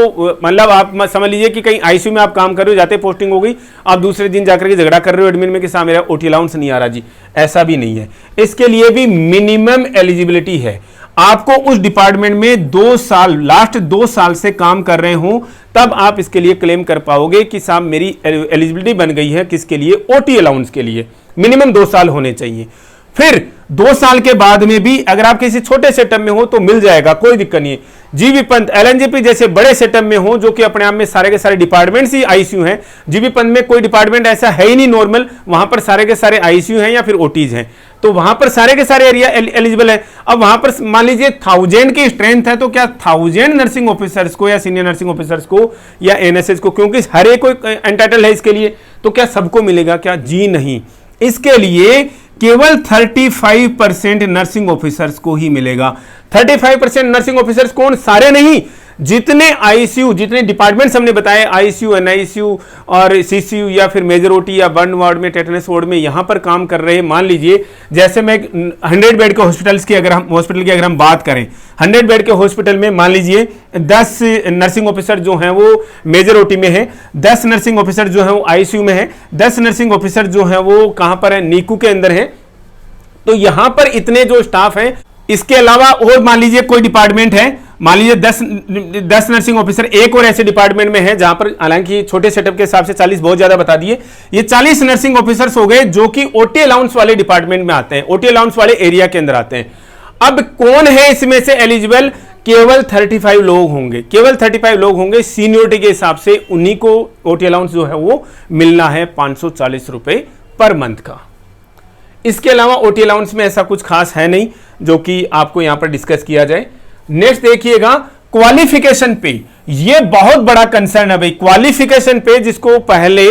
मतलब आप समझ लीजिए कि कहीं आईसीयू में आप काम कर रहे हो, जाते पोस्टिंग हो गई, आप दूसरे दिन जाकर के झगड़ा कर रहे हो एडमिन में कि साहब मेरा ओटी अलाउंस नहीं आ रहा जी, ऐसा भी नहीं है। इसके लिए भी मिनिमम एलिजिबिलिटी है, आपको उस डिपार्टमेंट में 2 साल, लास्ट 2 साल से काम कर रहे हो तब आप इसके लिए क्लेम कर पाओगे कि साहब मेरी एलिजिबिलिटी बन गई है। किसके लिए, ओटी अलाउंस के लिए मिनिमम 2 साल होने चाहिए। फिर 2 साल के बाद में भी अगर आप किसी छोटे सेटअप में हो तो मिल जाएगा, कोई दिक्कत नहीं है। जीबी पंत, एलएनजेपी जैसे बड़े सेटअप में हो जो कि अपने आप में सारे के सारे डिपार्टमेंट्स ही आईसीयू हैं, जीबी पंत में कोई डिपार्टमेंट ऐसा है ही नहीं नॉर्मल, वहां पर सारे के सारे आईसीयू हैं या फिर ओटीज हैं, तो वहां पर सारे के सारे एरिया एलिजिबल है। अब वहां पर मान लीजिए 1000 की स्ट्रेंथ है तो क्या 1000 नर्सिंग ऑफिसर्स को या सीनियर नर्सिंग ऑफिसर्स को या एनएसएस को, क्योंकि हर एक को एंटाइटल है इसके लिए, तो क्या सबको मिलेगा क्या, जी नहीं। इसके लिए केवल 35% नर्सिंग ऑफिसर्स को ही मिलेगा। 35% नर्सिंग ऑफिसर्स कौन, सारे नहीं, जितने आईसीयू, जितने डिपार्टमेंट्स हमने बताए, आईसीयू, एनआईसीयू और सीसीयू या फिर मेजर ओटी या बर्न वार्ड में, टेटनस वार्ड में यहां पर काम कर रहे हैं। मान लीजिए जैसे मैं 100 बेड के हॉस्पिटल की अगर हम बात करें, 100 बेड के हॉस्पिटल में मान लीजिए 10 नर्सिंग ऑफिसर जो हैं वो मेजर ओटी में है, 10 नर्सिंग ऑफिसर जो है वो आईसीयू में है, 10 नर्सिंग ऑफिसर जो है वो कहां पर है, नीकू के अंदर है। तो यहां पर इतने जो स्टाफ हैं, इसके अलावा और मान लीजिए कोई डिपार्टमेंट है, मान लीजिए 10 नर्सिंग ऑफिसर एक और ऐसे डिपार्टमेंट में है जहां पर, हालांकि छोटे सेटअप के हिसाब से 40 बहुत ज्यादा बता दिए, ये 40 नर्सिंग ऑफिसर्स हो गए जो कि ओटी अलाउंस वाले डिपार्टमेंट में आते हैं, ओटी अलाउंस वाले एरिया के अंदर आते हैं। अब कौन है इसमें से एलिजिबल, केवल 35 लोग होंगे, केवल 35 लोग होंगे। सीनियोरिटी के हिसाब से उन्हीं को ओटी अलाउंस जो है वो मिलना है 540 रुपए पर मंथ का। इसके अलावा ओटी अलाउंस में ऐसा कुछ खास है नहीं जो कि आपको यहां पर डिस्कस किया जाए। नेक्स्ट देखिएगा क्वालिफिकेशन पे, ये बहुत बड़ा कंसर्न है भाई। क्वालिफिकेशन पे, जिसको पहले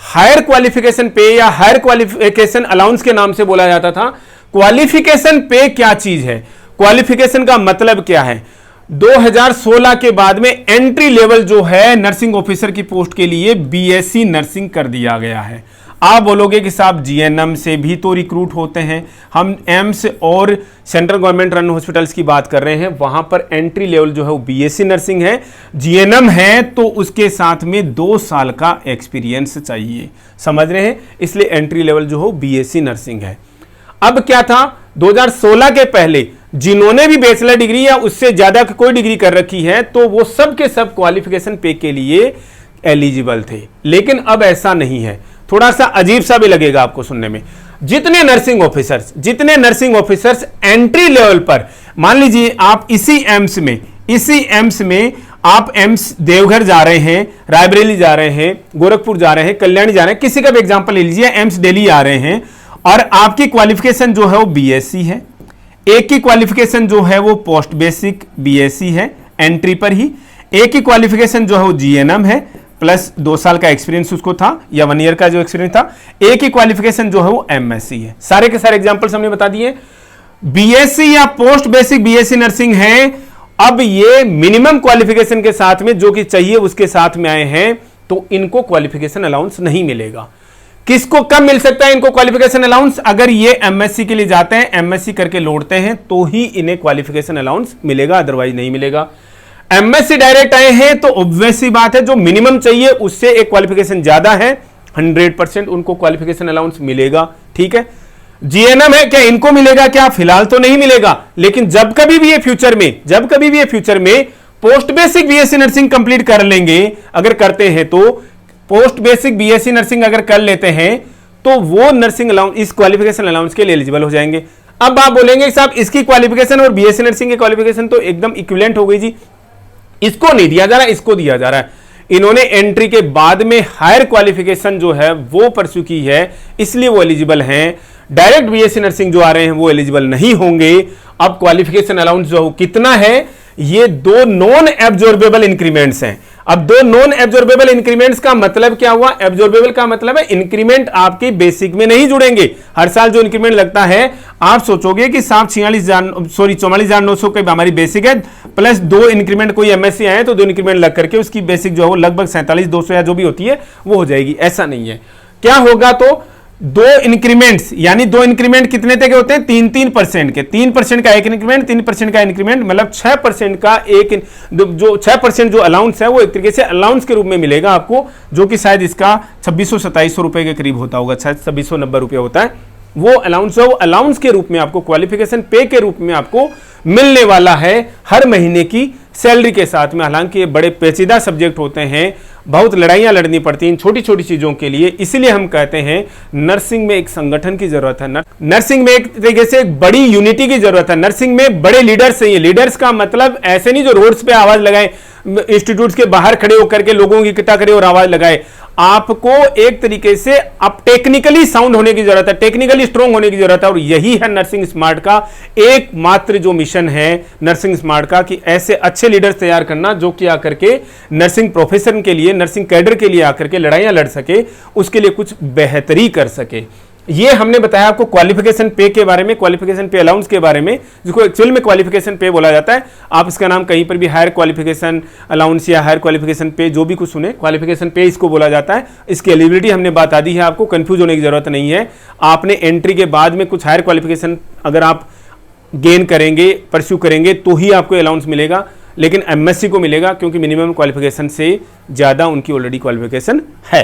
हायर क्वालिफिकेशन पे या हायर क्वालिफिकेशन अलाउंस के नाम से बोला जाता था। क्वालिफिकेशन पे क्या चीज है, क्वालिफिकेशन का मतलब क्या है? 2016 के बाद में एंट्री लेवल जो है नर्सिंग ऑफिसर की पोस्ट के लिए बीएससी नर्सिंग कर दिया गया है। आप बोलोगे कि साहब जीएनएम से भी तो रिक्रूट होते हैं, हम एम्स और सेंट्रल गवर्नमेंट रन हॉस्पिटल्स की बात कर रहे हैं, वहां पर एंट्री लेवल जो है वो बीएससी नर्सिंग है। जीएनएम है तो उसके साथ में 2 साल का एक्सपीरियंस चाहिए, समझ रहे हैं, इसलिए एंट्री लेवल जो हो बीएससी नर्सिंग है। अब क्या था, 2016 के पहले जिन्होंने भी बैचलर डिग्री या उससे ज्यादा कोई डिग्री कर रखी है तो वो सब के सब क्वालिफिकेशन पे के लिए एलिजिबल थे, लेकिन अब ऐसा नहीं है। थोड़ा सा अजीब सा भी लगेगा आपको सुनने में। जितने नर्सिंग ऑफिसर्स एंट्री लेवल पर, मान लीजिए आप इसी एम्स में आप एम्स देवघर जा रहे हैं, रायबरेली जा रहे हैं, गोरखपुर जा रहे हैं, कल्याणी जा रहे हैं, किसी का भी एग्जांपल ले लीजिए, एम्स दिल्ली आ रहे हैं और आपकी क्वालिफिकेशन जो है वो बीएससी है। एक की क्वालिफिकेशन जो है वो पोस्ट बेसिक बीएससी है एंट्री पर ही, एक की क्वालिफिकेशन जो है वो जीएनएम है प्लस 2 साल का एक्सपीरियंस उसको था या 1 ईयर का जो एक्सपीरियंस था, एक ही क्वालिफिकेशन जो है वो एमएससी है। सारे के सारे एग्जांपल्स हमने बता दिए। बीएससी या पोस्ट बेसिक बीएससी नर्सिंग है। अब ये मिनिमम क्वालिफिकेशन के साथ में जो कि चाहिए उसके साथ में आए हैं तो इनको क्वालिफिकेशन अलाउंस नहीं मिलेगा। किसको कब मिल सकता है इनको क्वालिफिकेशन अलाउंस? अगर ये एमएससी के लिए जाते हैं, एमएससी करके लौटते हैं तो ही इन्हें क्वालिफिकेशन अलाउंस मिलेगा, अदरवाइज नहीं मिलेगा। एमएससी डायरेक्ट आए हैं तो ऑब्वियस सी बात है, जो मिनिमम चाहिए उससे एक क्वालिफिकेशन ज्यादा है, 100% उनको क्वालिफिकेशन अलाउंस मिलेगा। ठीक है, जीएनएम है, क्या इनको मिलेगा? क्या फिलहाल तो नहीं मिलेगा, लेकिन जब कभी भी ये फ्यूचर में post basic BSc nursing complete कर लेंगे, अगर करते हैं तो पोस्ट बेसिक बीएससी नर्सिंग अगर कर लेते हैं तो वो नर्सिंग अलाउंस, इस क्वालिफिकेशन अलाउंस के लिए एलिजिबल हो जाएंगे। अब आप बोलेंगे साहब इसकी क्वालिफिकेशन और बीएससी नर्सिंग की क्वालिफिकेशन तो एकदम इक्विवेलेंट हो गई जी, इसको नहीं दिया जा रहा, इसको दिया जा रहा है। इन्होंने एंट्री के बाद में हायर क्वालिफिकेशन जो है वो परस्यू की है, इसलिए वो एलिजिबल हैं। डायरेक्ट बीएससी नर्सिंग जो आ रहे हैं वो एलिजिबल नहीं होंगे। अब क्वालिफिकेशन अलाउंस जो कितना है, ये 2 नॉन एब्जॉर्बेबल इंक्रीमेंट्स हैं। अब 2 नॉन एब्जॉर्बेबल इंक्रीमेंट्स का मतलब क्या हुआ? एब्जॉर्बेबल का मतलब है इंक्रीमेंट आपकी बेसिक में नहीं जुड़ेंगे। हर साल जो इंक्रीमेंट लगता है, आप सोचोगे कि साहब 44,900 की हमारी बेसिक है, प्लस 2 इंक्रीमेंट कोई एमएससी आए तो 2 इंक्रीमेंट लग करके उसकी बेसिक जो है वो लगभग 47,200 या जो भी होती है वो हो जाएगी। ऐसा नहीं है। क्या होगा तो 2 इंक्रीमेंट्स, यानी 2 इंक्रीमेंट कितने तक होते हैं? 3% के, 3% का एक इंक्रीमेंट, 3% का इंक्रीमेंट, मतलब 6% का एक, जो 6% जो अलाउंस है वो एक तरीके से अलाउंस के रूप में मिलेगा आपको, जो कि शायद इसका 2600-2700 रुपए के करीब होता होगा, शायद 2690 रुपये होता है वो अलाउंस है। वो अलाउंस के रूप में आपको, क्वालिफिकेशन पे के रूप में आपको मिलने वाला है हर महीने की सैलरी के साथ में। हालांकि ये बड़े पेचीदा सब्जेक्ट होते हैं, बहुत लड़ाइयां लड़नी पड़ती हैं छोटी छोटी चीजों के लिए, इसलिए हम कहते हैं नर्सिंग में एक संगठन की जरूरत है, नर्सिंग में एक तरीके से एक बड़ी यूनिटी की जरूरत है, नर्सिंग में बड़े लीडर्स चाहिए। लीडर्स का मतलब ऐसे नहीं जो रोड्स पे आवाज लगाए, इंस्टीट्यूट्स के बाहर खड़े होकर के लोगों की इकट्ठा करे और आवाज लगाए। आपको एक तरीके से अब टेक्निकली साउंड होने की जरूरत है, टेक्निकली स्ट्रांग होने की जरूरत है, और यही है नर्सिंग स्मार्ट का एकमात्र जो मिशन है नर्सिंग स्मार्ट का, कि ऐसे अच्छे लीडर्स तैयार करना जो कि आकर के नर्सिंग प्रोफेशन के लिए, नर्सिंग कैडर के लिए आकर के लड़ाइयां लड़ सके, उसके लिए कुछ बेहतरी कर सके। ये हमने बताया आपको क्वालिफिकेशन पे के बारे में, क्वालिफिकेशन पे अलाउंस के बारे में, जिसको एक्चुअल में क्वालिफिकेशन पे बोला जाता है। आप इसका नाम कहीं पर भी हायर क्वालिफिकेशन अलाउंस या हायर क्वालिफिकेशन पे जो भी कुछ सुने, क्वालिफिकेशन पे इसको बोला जाता है। इसकी एलिजिबिलिटी हमने बता दी है, आपको कंफ्यूज होने की जरूरत नहीं है। आपने एंट्री के बाद में कुछ हायर क्वालिफिकेशन अगर आप गेन करेंगे, परस्यू करेंगे, तो ही आपको अलाउंस मिलेगा, लेकिन एमएससी को मिलेगा क्योंकि मिनिमम क्वालिफिकेशन से ज्यादा उनकी ऑलरेडी क्वालिफिकेशन है।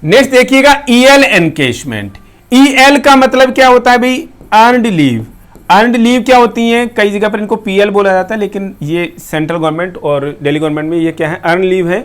नेक्स्ट देखिएगा ईएल एनकेशमेंट। ईएल का मतलब क्या होता है भाई? Earned leave. अर्नड लीव क्या होती है? कई जगह पर इनको पीएल बोला जाता है, लेकिन ये सेंट्रल गवर्नमेंट और दिल्ली गवर्नमेंट में ये क्या है? अर्न लीव है।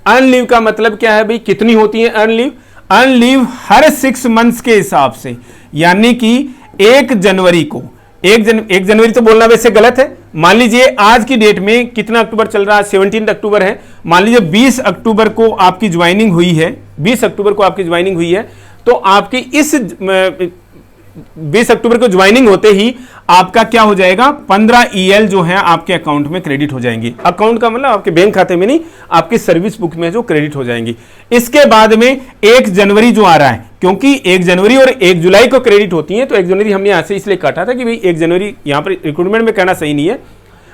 अर्न लीव का मतलब क्या है भाई? कितनी होती है earn leave? Earn leave her 6 months के हिसाब से, यानी कि 1 जनवरी को, 1 जनवरी तो बोलना वैसे गलत है। मान लीजिए आज की डेट में कितना अक्टूबर चल रहा है? 17 अक्टूबर है। मान लीजिए 20 अक्टूबर को आपकी ज्वाइनिंग हुई है, 20 अक्टूबर को आपकी ज्वाइनिंग हुई है, तो आपकी इस 20 अक्टूबर को ज्वाइनिंग होते ही आपका क्या हो जाएगा, 15 EL जो है आपके अकाउंट में क्रेडिट हो जाएंगी। अकाउंट का मतलब आपके बैंक खाते में नहीं, आपकी सर्विस बुक में जो क्रेडिट हो जाएंगी। इसके बाद में 1 जनवरी जो आ रहा है, क्योंकि 1 जनवरी और 1 जुलाई को क्रेडिट होती है, तो 1 जनवरी हमने यहां से इसलिए काटा था कि भाई 1 जनवरी यहां पर रिक्रूटमेंट में कहना सही नहीं है,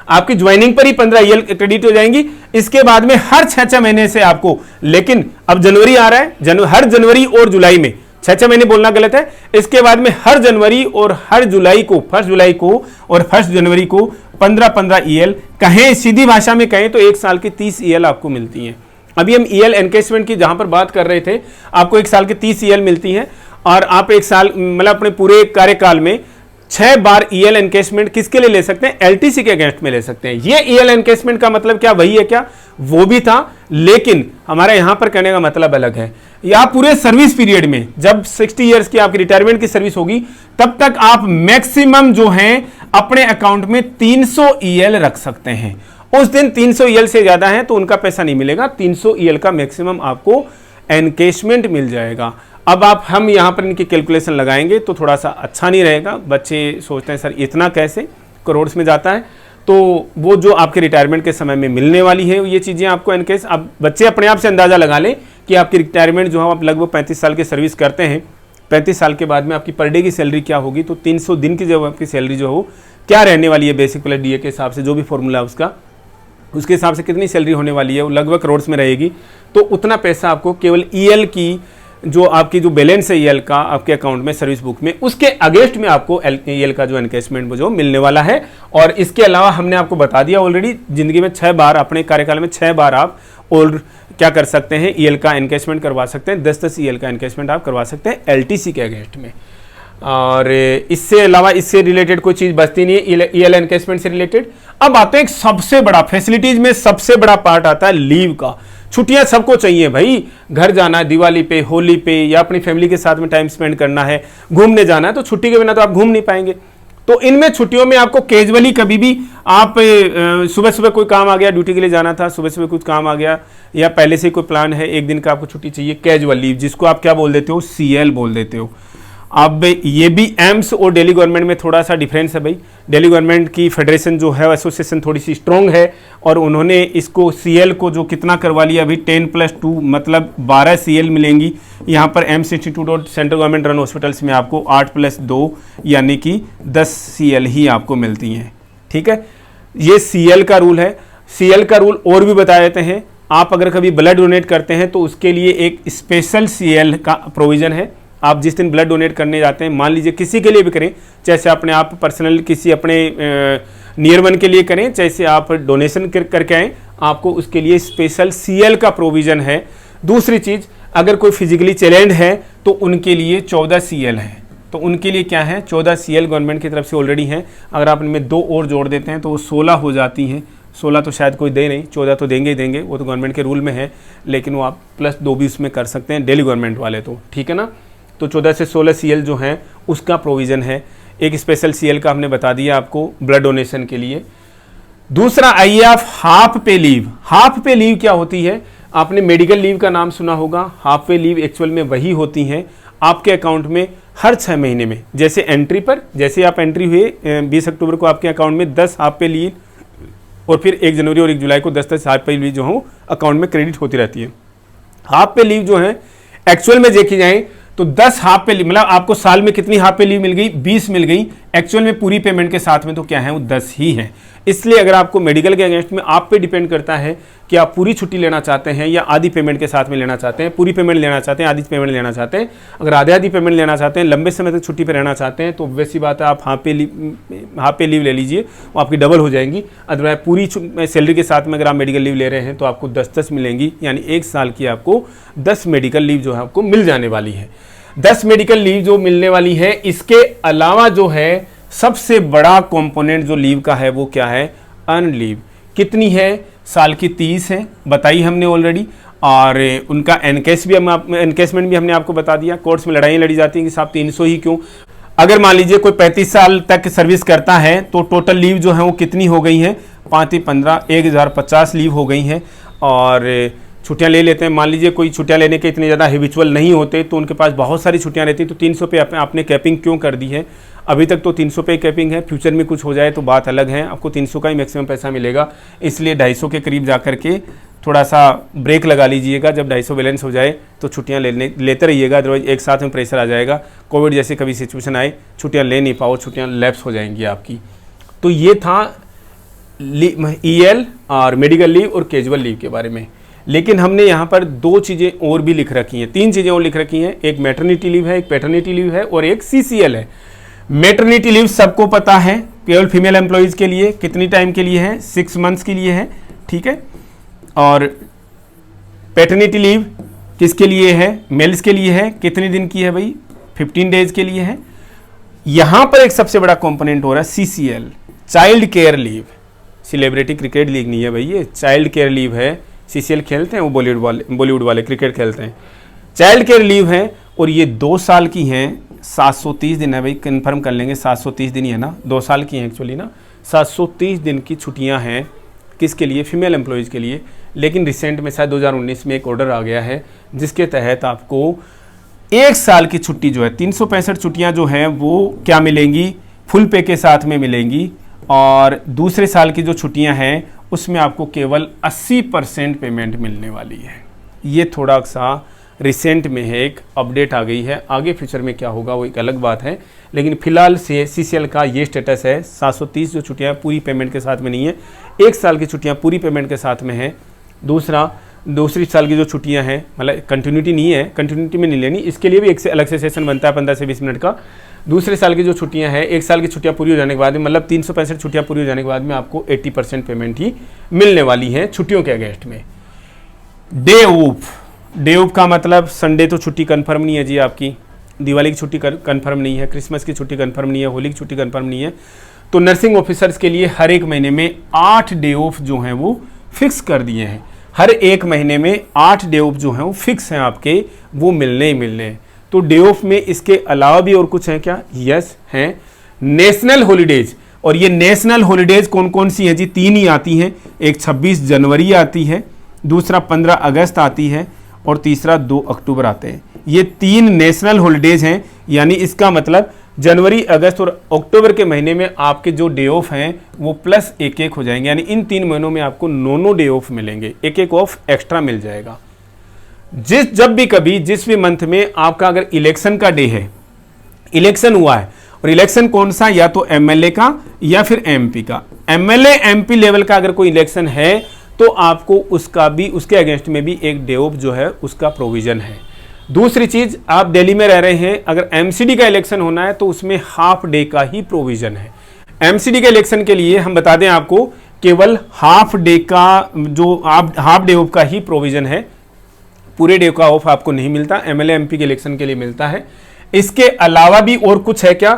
आपकी ज्वाइनिंग पर ही 15 EL क्रेडिट हो जाएंगी। इसके बाद में हर 6 महीने से आपको, लेकिन अब जनवरी आ रहा है, हर जनवरी और जुलाई में, 6 महीने बोलना गलत है, इसके बाद में हर जनवरी और हर जुलाई को, 1 जुलाई को और 1 जनवरी को 15 EL कहें, सीधी भाषा में कहें तो 1 साल की 30 EL आपको मिलती हैं। अभी हम EL एनकेशमेंट की जहां पर बात कर रहे थे, आपको 1 साल की 30 EL मिलती है, और आप 1 साल मतलब अपने पूरे कार्यकाल में 6 बार EL एनकेशमेंट किसके लिए ले सकते हैं, LTC के अगेंस्ट में ले सकते हैं। ये EL एनकेशमेंट का मतलब क्या, वही है क्या, वो भी था, लेकिन हमारा यहां पर कहने का मतलब अलग है। या पूरे सर्विस पीरियड में, जब 60 इयर्स की आपकी रिटायरमेंट की सर्विस होगी, तब तक आप मैक्सिमम जो है अपने अकाउंट में 300 EL रख सकते हैं। उस दिन 300 EL से ज्यादा है तो उनका पैसा नहीं मिलेगा, 300 EL का मैक्सिमम आपको एनकेशमेंट मिल जाएगा। अब हम यहां पर इनकी कैलकुलेशन लगाएंगे तो थोड़ा सा अच्छा नहीं रहेगा। बच्चे सोचते हैं सर इतना कैसे, करोड़ में जाता है, तो वो जो आपके रिटायरमेंट के समय में मिलने वाली है ये चीज़ें आपको एनकेश, अब बच्चे अपने आप से अंदाज़ा लगा लें कि आपकी रिटायरमेंट जो है आप लगभग 35 साल की सर्विस करते हैं, 35 साल के बाद में आपकी पर डे की सैलरी क्या होगी, तो 300 दिन की जब आपकी सैलरी जो हो क्या रहने वाली है, बेसिक प्लस DA के हिसाब से जो भी फॉर्मूला उसका, उसके हिसाब से कितनी सैलरी होने वाली है, वो लगभग करोड़ में रहेगी। तो उतना पैसा आपको केवल EL की जो आपकी जो बैलेंस है EL का आपके अकाउंट में सर्विस बुक में, उसके अगेंस्ट में आपको EL का जो एनकेशमेंट जो मिलने वाला है। और इसके अलावा हमने आपको बता दिया ऑलरेडी, जिंदगी में 6 बार, अपने कार्यकाल में 6 बार आप और क्या कर सकते हैं, EL का एनकेशमेंट करवा सकते हैं, 10 EL का एनकेशमेंट आप करवा सकते हैं LTC के अगेंस्ट में। और इससे अलावा इससे रिलेटेड कोई चीज बचती नहीं है EL एनकेशमेंट से रिलेटेड। अब आते हैं एक सबसे बड़ा, फैसिलिटीज में सबसे बड़ा पार्ट आता है लीव का। छुट्टियां सबको चाहिए भाई, घर जाना है दिवाली पे, होली पे, या अपनी फैमिली के साथ में टाइम स्पेंड करना है, घूमने जाना है, तो छुट्टी के बिना तो आप घूम नहीं पाएंगे। तो इनमें छुट्टियों में आपको कैजुअली कभी भी आप सुबह सुबह कोई काम आ गया, ड्यूटी के लिए जाना था, सुबह सुबह कुछ काम आ गया, या पहले से कोई प्लान है, एक दिन का आपको छुट्टी चाहिए, कैजुअल लीव, जिसको आप क्या बोल देते हो, CL बोल देते हो। अब ये भी एम्स और दिल्ली गवर्नमेंट में थोड़ा सा डिफरेंस है भाई। दिल्ली गवर्नमेंट की फेडरेशन जो है, एसोसिएशन थोड़ी सी स्ट्रॉन्ग है, और उन्होंने इसको CL को जो कितना करवा लिया अभी, 10+2 मतलब 12 CL मिलेंगी। यहाँ पर एम्स इंस्टीट्यूट और सेंट्रल गवर्नमेंट रन हॉस्पिटल्स में आपको 8+2 यानी कि 10 CL ही आपको मिलती हैं। ठीक है, ये CL का रूल है। CL का रूल और भी बता देते हैं, आप अगर कभी ब्लड डोनेट करते हैं तो उसके लिए एक स्पेशल CL का प्रोविज़न है। आप जिस दिन ब्लड डोनेट करने जाते हैं, मान लीजिए किसी के लिए भी करें, जैसे अपने आप पर्सनल किसी अपने नियर वन के लिए करें, जैसे आप डोनेशन करके आएँ, आपको उसके लिए स्पेशल CL का प्रोविज़न है। दूसरी चीज़, अगर कोई फिजिकली चैलेंज्ड है तो उनके लिए 14 CL है। तो उनके लिए क्या है, 14 CL गवर्नमेंट की तरफ से ऑलरेडी हैं। अगर आप इनमें 2 और जोड़ देते हैं तो वो 16 हो जाती हैं। 16 तो शायद कोई दे नहीं, 14 तो देंगे ही देंगे, वो तो गवर्नमेंट के रूल में है, लेकिन वो आप +2 भी उसमें कर सकते हैं, दिल्ली गवर्नमेंट वाले तो, ठीक है ना। तो 14 से 16 CL जो हैं उसका प्रोविज़न है। एक स्पेशल CL का हमने बता दिया आपको ब्लड डोनेशन के लिए। दूसरा आइए आप हाफ पे लीव। हाफ पे लीव क्या होती है, आपने मेडिकल लीव का नाम सुना होगा। हाफ पे लीव एक्चुअल में वही होती हैं आपके अकाउंट में हर 6 महीने में। जैसे एंट्री पर, जैसे आप एंट्री हुए 20 अक्टूबर को आपके अकाउंट में 10 हाफ पे लीव, और फिर 1 जनवरी और 1 जुलाई को 10 हाफ पे लीव जो हो अकाउंट में क्रेडिट होती रहती है। हाफ पे लीव जो है एक्चुअल में देखी जाए तो 10 हाफ पे लीव, मतलब आपको साल में कितनी हाफ पे लीव मिल गई, 20 मिल गई। एक्चुअल में पूरी पेमेंट के साथ में तो क्या है, वो 10 ही है। इसलिए अगर आपको मेडिकल के अगेंस्ट में आप पे डिपेंड करता है कि आप पूरी छुट्टी लेना चाहते हैं या आधी पेमेंट के साथ में लेना चाहते हैं, पूरी पेमेंट लेना चाहते हैं, आधी पेमेंट लेना चाहते हैं। अगर आधी पेमेंट लेना चाहते हैं, लंबे समय तक छुट्टी पर रहना चाहते हैं, तो वैसी बात है आप हाफ पे लीव ले लीजिए, वो आपकी डबल हो जाएंगी। अदरवाइज पूरी सैलरी के साथ में अगर आप मेडिकल लीव ले रहे हैं तो आपको 10 मिलेंगी, यानी 1 साल की आपको 10 मेडिकल लीव जो है आपको मिल जाने वाली है। 10 मेडिकल लीव जो मिलने वाली है। इसके अलावा जो है सबसे बड़ा कंपोनेंट जो लीव का है वो क्या है, अर्न लीव। कितनी है, साल की 30 है, बताई हमने ऑलरेडी। और उनका एनकेशमेंट भी हमने आपको बता दिया। कोर्ट्स में लड़ाइयाँ लड़ी जाती हैं कि साहब 300 ही क्यों। अगर मान लीजिए कोई 35 साल तक सर्विस करता है तो टोटल लीव जो है वो कितनी हो गई है, 5 × 15 1050 लीव हो गई हैं। और छुट्टियां ले लेते हैं। मान लीजिए कोई छुट्टियां लेने के इतने ज़्यादा हैबिचुअल नहीं होते तो उनके पास बहुत सारी छुट्टियां रहती, तो 300 पे आपने कैपिंग क्यों कर दी है? अभी तक तो 300 पे कैपिंग है, फ्यूचर में कुछ हो जाए तो बात अलग है, आपको 300 का ही मैक्सिमम पैसा मिलेगा। इसलिए 250 के करीब जा करके थोड़ा सा ब्रेक लगा लीजिएगा। जब 250 बैलेंस हो जाए तो छुट्टियां लेते रहिएगा, अदरवाइज एक साथ में प्रेशर आ जाएगा। कोविड जैसे कभी सिचुएशन आए, छुट्टियां ले नहीं पाओ, छुट्टियां लैप्स हो जाएंगी आपकी। तो ये था EL और मेडिकल लीव और कैजुअल लीव के बारे में। लेकिन हमने यहाँ पर 2 चीज़ें और भी लिख रखी हैं, 3 चीज़ें और लिख रखी हैं। एक मैटरनिटी लीव है, एक पैटर्निटी लीव है और एक CCL है। मैटरनिटी लीव सबको पता है, केवल फीमेल एम्प्लॉयज़ के लिए। कितनी टाइम के लिए है? 6 मंथ्स के लिए है, ठीक है। और पैटर्निटी लीव किसके लिए है? मेल्स के लिए है। कितने दिन की है भाई? 15 डेज के लिए है। यहाँ पर एक सबसे बड़ा कंपोनेंट हो रहा है CCL, child care leave. Celebrity cricket league नहीं है भाई, ये चाइल्ड केयर लीव है। CCL खेलते हैं वो बॉलीवुड वाले क्रिकेट खेलते हैं। चाइल्ड केयर लीव है और ये 2 साल की हैं, 730 दिन है भाई, कंफर्म कर लेंगे 730 दिन ही है ना, 2 साल की हैं एक्चुअली ना। 730 दिन की छुट्टियां हैं, किसके लिए? फीमेल एम्प्लॉयज़ के लिए। लेकिन रिसेंट में शायद 2019 में एक ऑर्डर आ गया है जिसके तहत आपको 1 साल की छुट्टी जो है, 365 छुट्टियाँ जो हैं वो क्या मिलेंगी? फुल पे के साथ में मिलेंगी। और दूसरे साल की जो छुट्टियां हैं उसमें आपको केवल 80% पेमेंट मिलने वाली है। ये थोड़ा सा रिसेंट में है, एक अपडेट आ गई है। आगे फ्यूचर में क्या होगा वो एक अलग बात है, लेकिन फिलहाल से CCL का ये स्टेटस है। 730 जो छुट्टियां पूरी पेमेंट के साथ में नहीं है, 1 साल की छुट्टियां पूरी पेमेंट के साथ में है। दूसरी साल की जो छुट्टियां हैं, मतलब कंटिन्यूटी नहीं है, कंटिन्यूटी में नहीं लेनी, इसके लिए भी एक से अलग से सेशन बनता है 15 से 20 मिनट का। दूसरे साल की जो छुट्टियां हैं, 1 साल की छुट्टियां पूरी हो जाने के बाद में, मतलब 365 छुट्टियां पूरी हो जाने के बाद में आपको 80% पेमेंट ही मिलने वाली है छुट्टियों के अगेंस्ट में। डे ऑफ का मतलब संडे तो छुट्टी कंफर्म नहीं है जी आपकी, दिवाली की छुट्टी कंफर्म नहीं है, क्रिसमस की छुट्टी कंफर्म नहीं है, होली की छुट्टी कंफर्म नहीं है। तो नर्सिंग ऑफिसर्स के लिए हर एक महीने में 8 डे ऑफ जो हैं वो फिक्स कर दिए हैं। हर एक महीने में 8 डे ऑफ जो हैं वो फिक्स हैं आपके, वो मिलने ही मिलने हैं। तो डे ऑफ में इसके अलावा भी और कुछ है क्या? यस हैं, नेशनल हॉलीडेज। और ये नेशनल हॉलीडेज कौन कौन सी हैं जी? 3 ही आती हैं। एक 26 जनवरी आती है, दूसरा 15 अगस्त आती है और तीसरा 2 अक्टूबर आते हैं। ये 3 नेशनल हॉलीडेज हैं, यानी इसका मतलब जनवरी, अगस्त और अक्टूबर के महीने में आपके जो डे ऑफ हैं वो प्लस 1-1 हो जाएंगे। यानी इन 3 महीनों में आपको 9 डे ऑफ मिलेंगे, 1-1 ऑफ एक्स्ट्रा मिल जाएगा। जब भी कभी जिस भी मंथ में आपका अगर इलेक्शन का डे है, इलेक्शन हुआ है, और इलेक्शन कौन सा? या तो MLA का या फिर MP का। MLA MP लेवल का अगर कोई इलेक्शन है तो आपको उसका भी, उसके अगेंस्ट में भी एक डे ऑफ जो है उसका प्रोविजन है। दूसरी चीज, आप दिल्ली में रह रहे हैं, अगर MCD का इलेक्शन होना है तो उसमें हाफ डे का ही प्रोविजन है। MCD के इलेक्शन के लिए हम बता दें आपको, केवल हाफ डे का जो हाफ डे ऑफ का ही प्रोविजन है, पूरे डे का ऑफ आपको नहीं मिलता। MLA MP के इलेक्शन के लिए मिलता है। इसके अलावा भी और कुछ है क्या?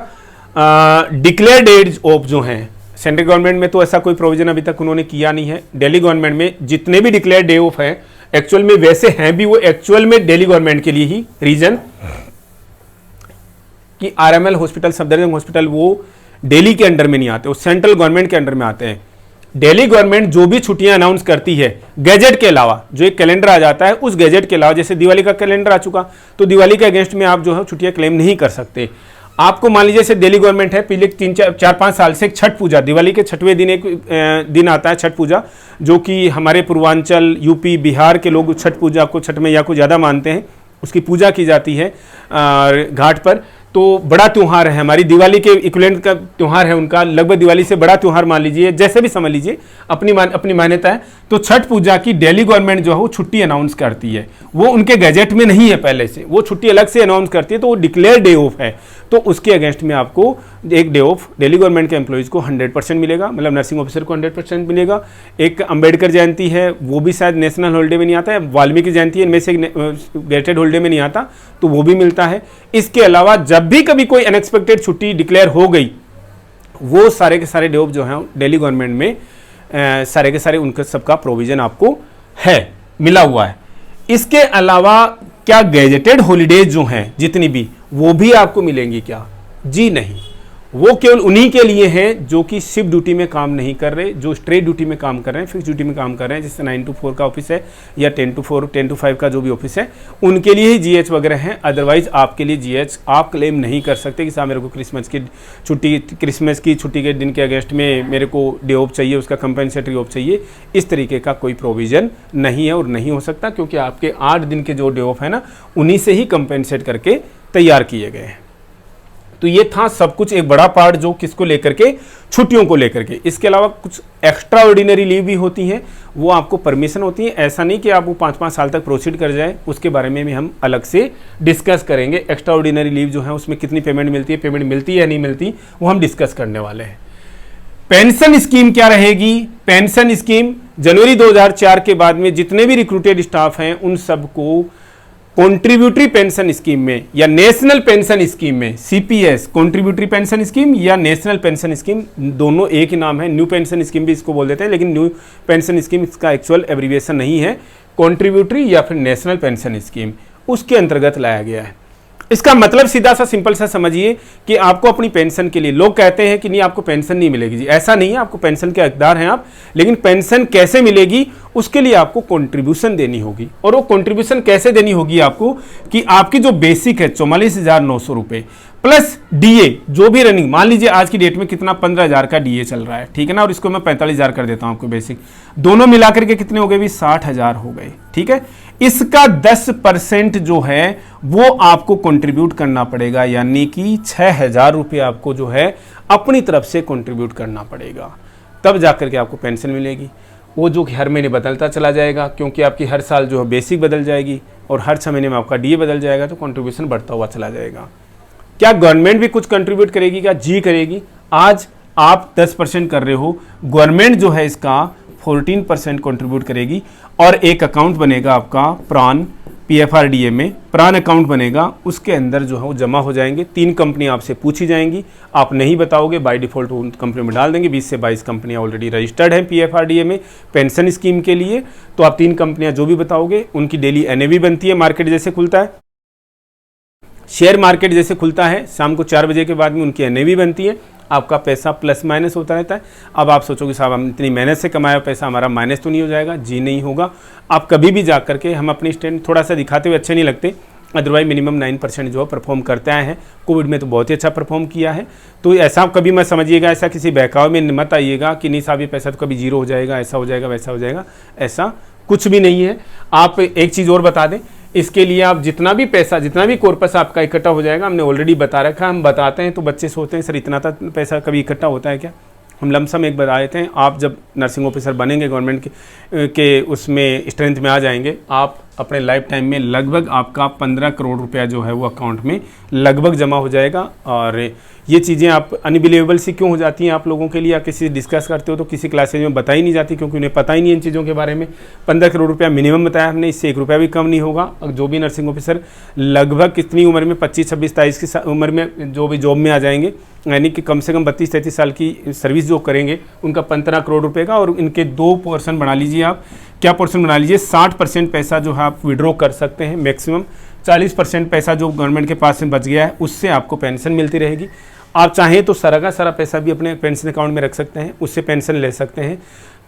डिक्लेयर डेज ऑफ जो हैं, सेंट्रल गवर्नमेंट में तो ऐसा कोई प्रोविजन अभी तक उन्होंने किया नहीं है। दिल्ली गवर्नमेंट में जितने भी डिक्लेयर डे ऑफ है, एक्चुअल में वैसे हैं भी वो एक्चुअल में दिल्ली गवर्नमेंट के लिए ही। रीजन कि RML हॉस्पिटल, सफदरजंग हॉस्पिटल वो दिल्ली के अंडर में नहीं आते, वो सेंट्रल गवर्नमेंट के अंडर में आते हैं। दिल्ली गवर्नमेंट जो भी छुट्टियां अनाउंस करती है गैजेट के अलावा, जो एक कैलेंडर आ जाता है उस गैजेट के अलावा, जैसे दिवाली का कैलेंडर आ चुका, तो दिवाली के अगेंस्ट में आप जो है छुट्टियां क्लेम नहीं कर सकते। आपको मान लीजिए दिल्ली गवर्नमेंट है, पिछले 3-4-5 साल से छठ पूजा, दिवाली के 6वें दिन एक दिन आता है छठ पूजा, जो कि हमारे पूर्वांचल, यूपी, बिहार के लोग छठ पूजा को, छठ मैया को ज़्यादा मानते हैं, उसकी पूजा की जाती है घाट पर। तो बड़ा त्यौहार है, हमारी दिवाली के इक्विवेलेंट का त्यौहार है उनका, लगभग दिवाली से बड़ा त्यौहार मान लीजिए, जैसे भी समझ लीजिए, अपनी मान्यता है। तो छठ पूजा की दिल्ली गवर्नमेंट जो है वो छुट्टी अनाउंस करती है, वो उनके गैजेट में नहीं है पहले से, वो छुट्टी अलग से अनाउंस करती है, तो वो डिक्लेयर डे ऑफ है। तो उसके अगेंस्ट में आपको एक डे ऑफ दिल्ली गवर्नमेंट के एम्प्लॉइज को 100% मिलेगा, मतलब नर्सिंग ऑफिसर को 100% मिलेगा। एक अंबेडकर जयंती है, वो भी शायद नेशनल हॉलीडे में नहीं आता है, वाल्मीकि जयंती है, इनमें से गेटेड हॉलीडे में नहीं आता, तो वो भी मिलता है। इसके अलावा जब भी कभी कोई अनएक्सपेक्टेड छुट्टी डिक्लेयर हो गई, वो सारे के सारे डे ऑफ जो हैं दिल्ली गवर्नमेंट में सारे के सारे उनका सबका प्रोविजन आपको है, मिला हुआ है। इसके अलावा क्या गैजेटेड हॉलीडेज जो हैं जितनी भी, वो भी आपको मिलेंगी क्या? जी नहीं, वो केवल उन्हीं के लिए हैं जो कि शिफ्ट ड्यूटी में काम नहीं कर रहे, जो स्ट्रेट ड्यूटी में काम कर रहे हैं, फिक्स ड्यूटी में काम कर रहे हैं, जैसे 9 to 4 का ऑफिस है या 10 to 4, 10 to 5 का जो भी ऑफिस है, उनके लिए ही जीएच वगैरह हैं। अदरवाइज आपके लिए जीएच आप क्लेम नहीं कर सकते कि साहब मेरे को क्रिसमस की छुट्टी के दिन के अगस्त में मेरे को डे ऑफ चाहिए, उसका कंपेंसेटरी ऑफ चाहिए। इस तरीके का कोई प्रोविजन नहीं है और नहीं हो सकता, क्योंकि आपके 8 दिन के जो डे ऑफ है ना, उन्हीं से ही कंपेंसेट करके तैयार किए गए हैं। तो ये था सब कुछ, एक बड़ा पार्ट जो किसको लेकर के, छुट्टियों को लेकर के। इसके अलावा कुछ एक्स्ट्रा ऑर्डिनरी लीव भी होती हैं, वो आपको परमिशन होती है। ऐसा नहीं कि आप वो 5-5 साल तक प्रोसीड कर जाए, उसके बारे में भी हम अलग से डिस्कस करेंगे। एक्स्ट्रा ऑर्डिनरी लीव जो है उसमें कितनी पेमेंट मिलती है, पेमेंट मिलती है या नहीं मिलती, वो हम डिस्कस करने वाले हैं। पेंशन स्कीम क्या रहेगी? पेंशन स्कीम जनवरी 2004 के बाद में जितने भी रिक्रूटेड स्टाफ हैं उन सबको कॉन्ट्रीब्यूटरी पेंशन स्कीम में या नेशनल पेंशन स्कीम में, सीपीएस कॉन्ट्रीब्यूटरी पेंशन स्कीम या नेशनल पेंशन स्कीम, दोनों एक ही नाम है। न्यू पेंशन स्कीम भी इसको बोल देते हैं, लेकिन न्यू पेंशन स्कीम इसका एक्चुअल एब्रीविएशन नहीं है। कॉन्ट्रीब्यूटरी या फिर नेशनल पेंशन स्कीम उसके अंतर्गत लाया गया है। इसका मतलब सीधा सा सिंपल सा समझिए कि आपको अपनी पेंशन के लिए, लोग कहते हैं कि नहीं आपको पेंशन नहीं मिलेगी जी, ऐसा नहीं है। आपको पेंशन के हकदार हैं आप, लेकिन पेंशन कैसे मिलेगी उसके लिए आपको कंट्रीब्यूशन देनी होगी। और वो कंट्रीब्यूशन कैसे देनी होगी आपको, कि आपकी जो बेसिक है 44,900 रुपये प्लस डीए जो भी रनिंग, मान लीजिए आज की डेट में कितना 15,000 का डीए चल रहा है, ठीक है ना, और इसको मैं 45,000 कर देता हूं आपको बेसिक, दोनों मिलाकर के कितने हो गए भी 60,000 हो गए, ठीक है। इसका 10% जो है वो आपको कंट्रीब्यूट करना पड़ेगा, यानी कि 6,000 रुपये आपको जो है अपनी तरफ से कंट्रीब्यूट करना पड़ेगा, तब जाकर के आपको पेंशन मिलेगी। वो जो कि हर महीने बदलता चला जाएगा, क्योंकि आपकी हर साल जो है बेसिक बदल जाएगी और हर 6 महीने में आपका डीए बदल जाएगा, तो कंट्रीब्यूशन बढ़ता हुआ चला जाएगा। क्या गवर्नमेंट भी कुछ कंट्रीब्यूट करेगी? क्या जी करेगी। आज आप 10% कर रहे हो, गवर्नमेंट जो है इसका 14% कंट्रीब्यूट करेगी और एक अकाउंट बनेगा आपका प्राण पीएफआरडीए में, प्राण अकाउंट बनेगा, उसके अंदर जो है वो जमा हो जाएंगे। 3 कंपनी आपसे पूछी जाएंगी, आप नहीं बताओगे बाय डिफॉल्ट उन कंपनी में डाल देंगे। 20 से 22 कंपनियां ऑलरेडी रजिस्टर्ड हैं पीएफआरडीए में पेंशन स्कीम के लिए, तो आप 3 कंपनियां जो भी बताओगे उनकी डेली एनएवी बनती है, मार्केट जैसे खुलता है, शेयर मार्केट जैसे खुलता है, शाम को 4 बजे के बाद में उनकी एनएवी बनती है। आपका पैसा प्लस माइनस होता रहता है। अब आप सोचोगे साहब हम इतनी मेहनत से कमाया पैसा हमारा माइनस तो नहीं हो जाएगा? जी नहीं होगा। आप कभी भी जा करके, हम अपनी स्टैंड थोड़ा सा दिखाते हुए अच्छे नहीं लगते, अदरवाइज मिनिमम 9% जो है परफॉर्म करते आए हैं। कोविड में तो बहुत ही अच्छा परफॉर्म किया है। तो ऐसा कभी मत समझिएगा, ऐसा किसी बहकाव में मत आइएगा कि नहीं साहब ये पैसा तो कभी जीरो हो जाएगा, ऐसा हो जाएगा, वैसा हो जाएगा, ऐसा कुछ भी नहीं है। आप एक चीज़ और बता दें, इसके लिए आप जितना भी पैसा, जितना भी कॉर्पस आपका इकट्ठा हो जाएगा, हमने ऑलरेडी बता रखा है। हम बताते हैं तो बच्चे सोचते हैं सर इतना तक पैसा कभी इकट्ठा होता है क्या? हम लमसम एक बताए थे, आप जब नर्सिंग ऑफिसर बनेंगे गवर्नमेंट के उसमें स्ट्रेंथ में आ जाएंगे, आप अपने लाइफ टाइम में लगभग आपका 15 करोड़ रुपया जो है वो अकाउंट में लगभग जमा हो जाएगा। और ये चीज़ें आप अनबिलीवेबल सी क्यों हो जाती हैं आप लोगों के लिए, या किसी डिस्कस करते हो तो किसी क्लासेज में बताई नहीं जाती, क्योंकि उन्हें पता ही नहीं इन चीज़ों के बारे में। 15 करोड़ रुपया मिनिमम बताया हमने, इससे 1 रुपया भी कम नहीं होगा। जो भी नर्सिंग ऑफिसर लगभग कितनी उम्र में, 25, 26, 23 की उम्र में जो भी जॉब में आ जाएंगे, यानी कि कम से कम 32-33 साल की सर्विस जो करेंगे, उनका 15 करोड़ रुपये का। और इनके 2 पोर्शन बना लीजिए आप, क्या पोर्शन बना लीजिए, 60% पैसा जो है आप विड्रॉ कर सकते हैं मैक्सिमम, 40% पैसा जो गवर्नमेंट के पास में बच गया है उससे आपको पेंशन मिलती रहेगी। आप चाहें तो सारा का सारा पैसा भी अपने पेंशन अकाउंट में रख सकते हैं, उससे पेंशन ले सकते हैं।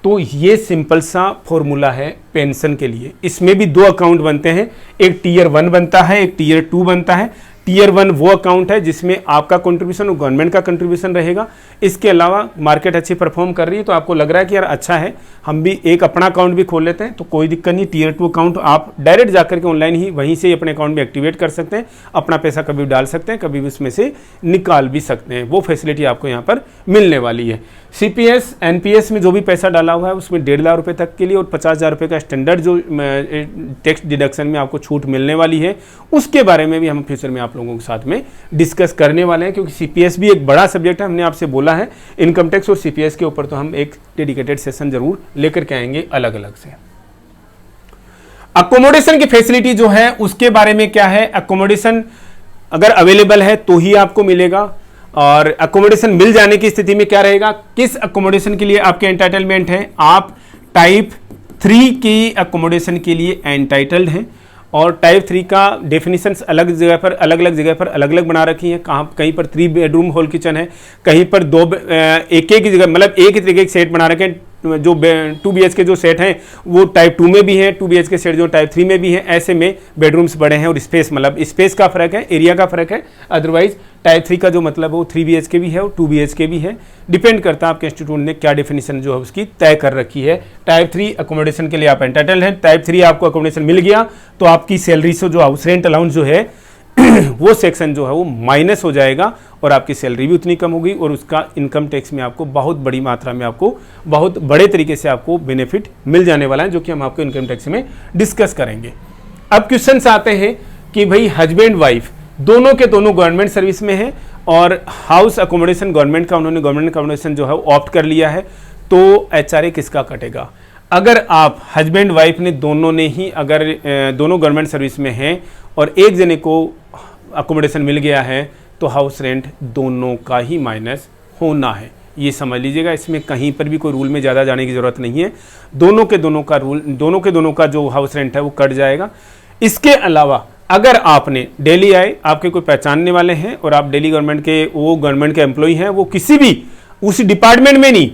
तो ये सिंपल सा फॉर्मूला है पेंशन के लिए। इसमें भी 2 अकाउंट बनते हैं, एक टीयर 1 बनता है, एक टीयर 2 बनता है। टीयर 1 वो अकाउंट है जिसमें आपका कंट्रीब्यूशन और गवर्नमेंट का कंट्रीब्यूशन रहेगा। इसके अलावा मार्केट अच्छी परफॉर्म कर रही है तो आपको लग रहा है कि यार अच्छा है, हम भी एक अपना अकाउंट भी खोल लेते हैं, तो कोई दिक्कत नहीं। टीयर 2 अकाउंट आप डायरेक्ट जाकर के ऑनलाइन ही वहीं से अपने अकाउंट में एक्टिवेट कर सकते हैं, अपना पैसा कभी डाल सकते हैं, कभी भी उसमें से निकाल भी सकते हैं। वो फैसिलिटी आपको यहाँ पर मिलने वाली है। सीपीएस एनपीएस में जो भी पैसा डाला हुआ है उसमें 1.5 लाख रुपये तक के लिए और 50,000 रुपये का स्टैंडर्ड जो टैक्स डिडक्शन में आपको छूट मिलने वाली है, उसके बारे में भी हम फ्यूचर में आप लोगों के साथ में डिस्कस करने वाले हैं, क्योंकि सीपीएस भी एक बड़ा सब्जेक्ट है। हमने आपसे बोला है इनकम टैक्स और सीपीएस के ऊपर तो हम एक डेडिकेटेड सेशन जरूर लेकर के आएंगे अलग अलग से। अकोमोडेशन की फैसिलिटी जो है उसके बारे में क्या है, अकोमोडेशन अगर अवेलेबल है तो ही आपको मिलेगा, और अकोमोडेशन मिल जाने की स्थिति में क्या रहेगा, किस अकोमोडेशन के लिए आपके एंटाइटलमेंट है। आप टाइप 3 की अकोमोडेशन के लिए एंटाइटल्ड हैं और टाइप 3 का डेफिनेशंस अलग जगह पर अलग अलग बना रखी हैं। कहीं पर 3 बेडरूम हॉल किचन है, कहीं पर एक ही जगह, मतलब एक ही तरीके के सेट बना रखे हैं। जो 2 BHK जो सेट हैं वो टाइप 2 में भी हैं, 2 BHK सेट जो टाइप 3 में भी हैं। ऐसे में बेडरूम्स बड़े हैं और स्पेस, मतलब स्पेस का फर्क है, एरिया का फर्क है। अदरवाइज टाइप 3 का जो मतलब वो 3 BHK भी है और 2 BHK भी है। डिपेंड करता है आपके इंस्टीट्यूट ने क्या डेफिनेशन जो है उसकी तय कर रखी है। टाइप 3 अकोमोडेशन के लिए आप एंटाइटल्ड हैं। टाइप 3 आपको अकोमोडेशन मिल गया तो आपकी सैलरी से जो हाउस रेंट अलाउंस जो है वो सेक्शन जो है वो माइनस हो जाएगा और आपकी सैलरी भी उतनी कम होगी और उसका इनकम टैक्स में आपको बहुत बड़ी मात्रा में, आपको बहुत बड़े तरीके से आपको बेनिफिट मिल जाने वाला है, जो कि हम आपको इनकम टैक्स में डिस्कस करेंगे। अब क्वेश्चन आते हैं कि भाई हस्बैंड वाइफ दोनों के दोनों गवर्नमेंट सर्विस में हैं और हाउस अकोमोडेशन गवर्नमेंट का, उन्होंने गवर्नमेंट अकोमोडेशन जो है ऑप्ट कर लिया है, तो HRA किसका कटेगा? अगर आप हस्बैंड वाइफ ने दोनों ने ही, अगर दोनों गवर्नमेंट सर्विस में हैं और एक जने को अकोमोडेशन मिल गया है तो हाउस रेंट दोनों का ही माइनस होना है, ये समझ लीजिएगा। इसमें कहीं पर भी कोई रूल में ज़्यादा जाने की ज़रूरत नहीं है। दोनों के दोनों का जो हाउस रेंट है वो कट जाएगा। इसके अलावा अगर आपने डेली आए, आपके कोई पहचानने वाले हैं और आप डेली गवर्नमेंट के एम्प्लॉय हैं, वो किसी भी उस डिपार्टमेंट में नहीं,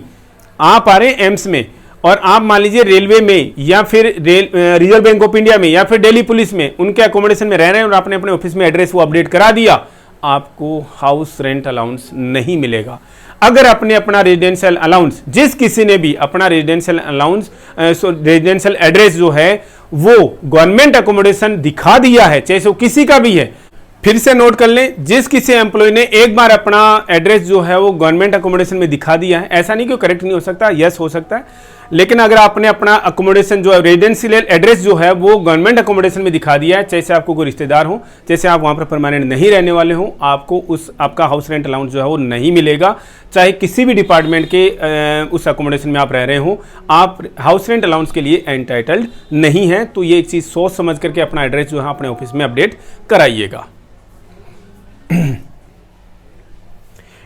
आप आ रहे हैं एम्स में और आप मान लीजिए रेलवे में या फिर रिजर्व बैंक ऑफ इंडिया में या फिर दिल्ली पुलिस में उनके अकोमोडेशन में रह रहे हैं और आपने अपने ऑफिस में एड्रेस वो अपडेट करा दिया, आपको हाउस रेंट अलाउंस नहीं मिलेगा। अगर आपने अपना रेजिडेंशियल अलाउंस, जिस किसी ने भी अपना रेजिडेंशियल अलाउंस रेजिडेंशियल एड्रेस जो है वो गवर्नमेंट अकोमोडेशन दिखा दिया है, चाहे वो किसी का भी है, फिर से नोट कर लें, जिस किसी एम्प्लॉय ने एक बार अपना एड्रेस जो है वो गवर्नमेंट अकोमोडेशन में दिखा दिया है, ऐसा नहीं कि करेक्ट नहीं हो सकता, यस हो सकता है, लेकिन अगर आपने अपना अकोमोडेशन जो है रेजिडेंशियल एड्रेस जो है वो गवर्नमेंट अकोमोडेशन में दिखा दिया है, जैसे आपको कोई रिश्तेदार हो, जैसे आप वहां पर परमानेंट नहीं रहने वाले हो, आपको आपका हाउस रेंट अलाउंस जो है वो नहीं मिलेगा। चाहे किसी भी डिपार्टमेंट के उस अकोमोडेशन में आप रह रहे हो, आप हाउस रेंट अलाउंस के लिए एंटाइटल्ड नहीं है। तो ये एक चीज सोच समझ करके अपना एड्रेस जो है अपने ऑफिस में अपडेट कराइएगा।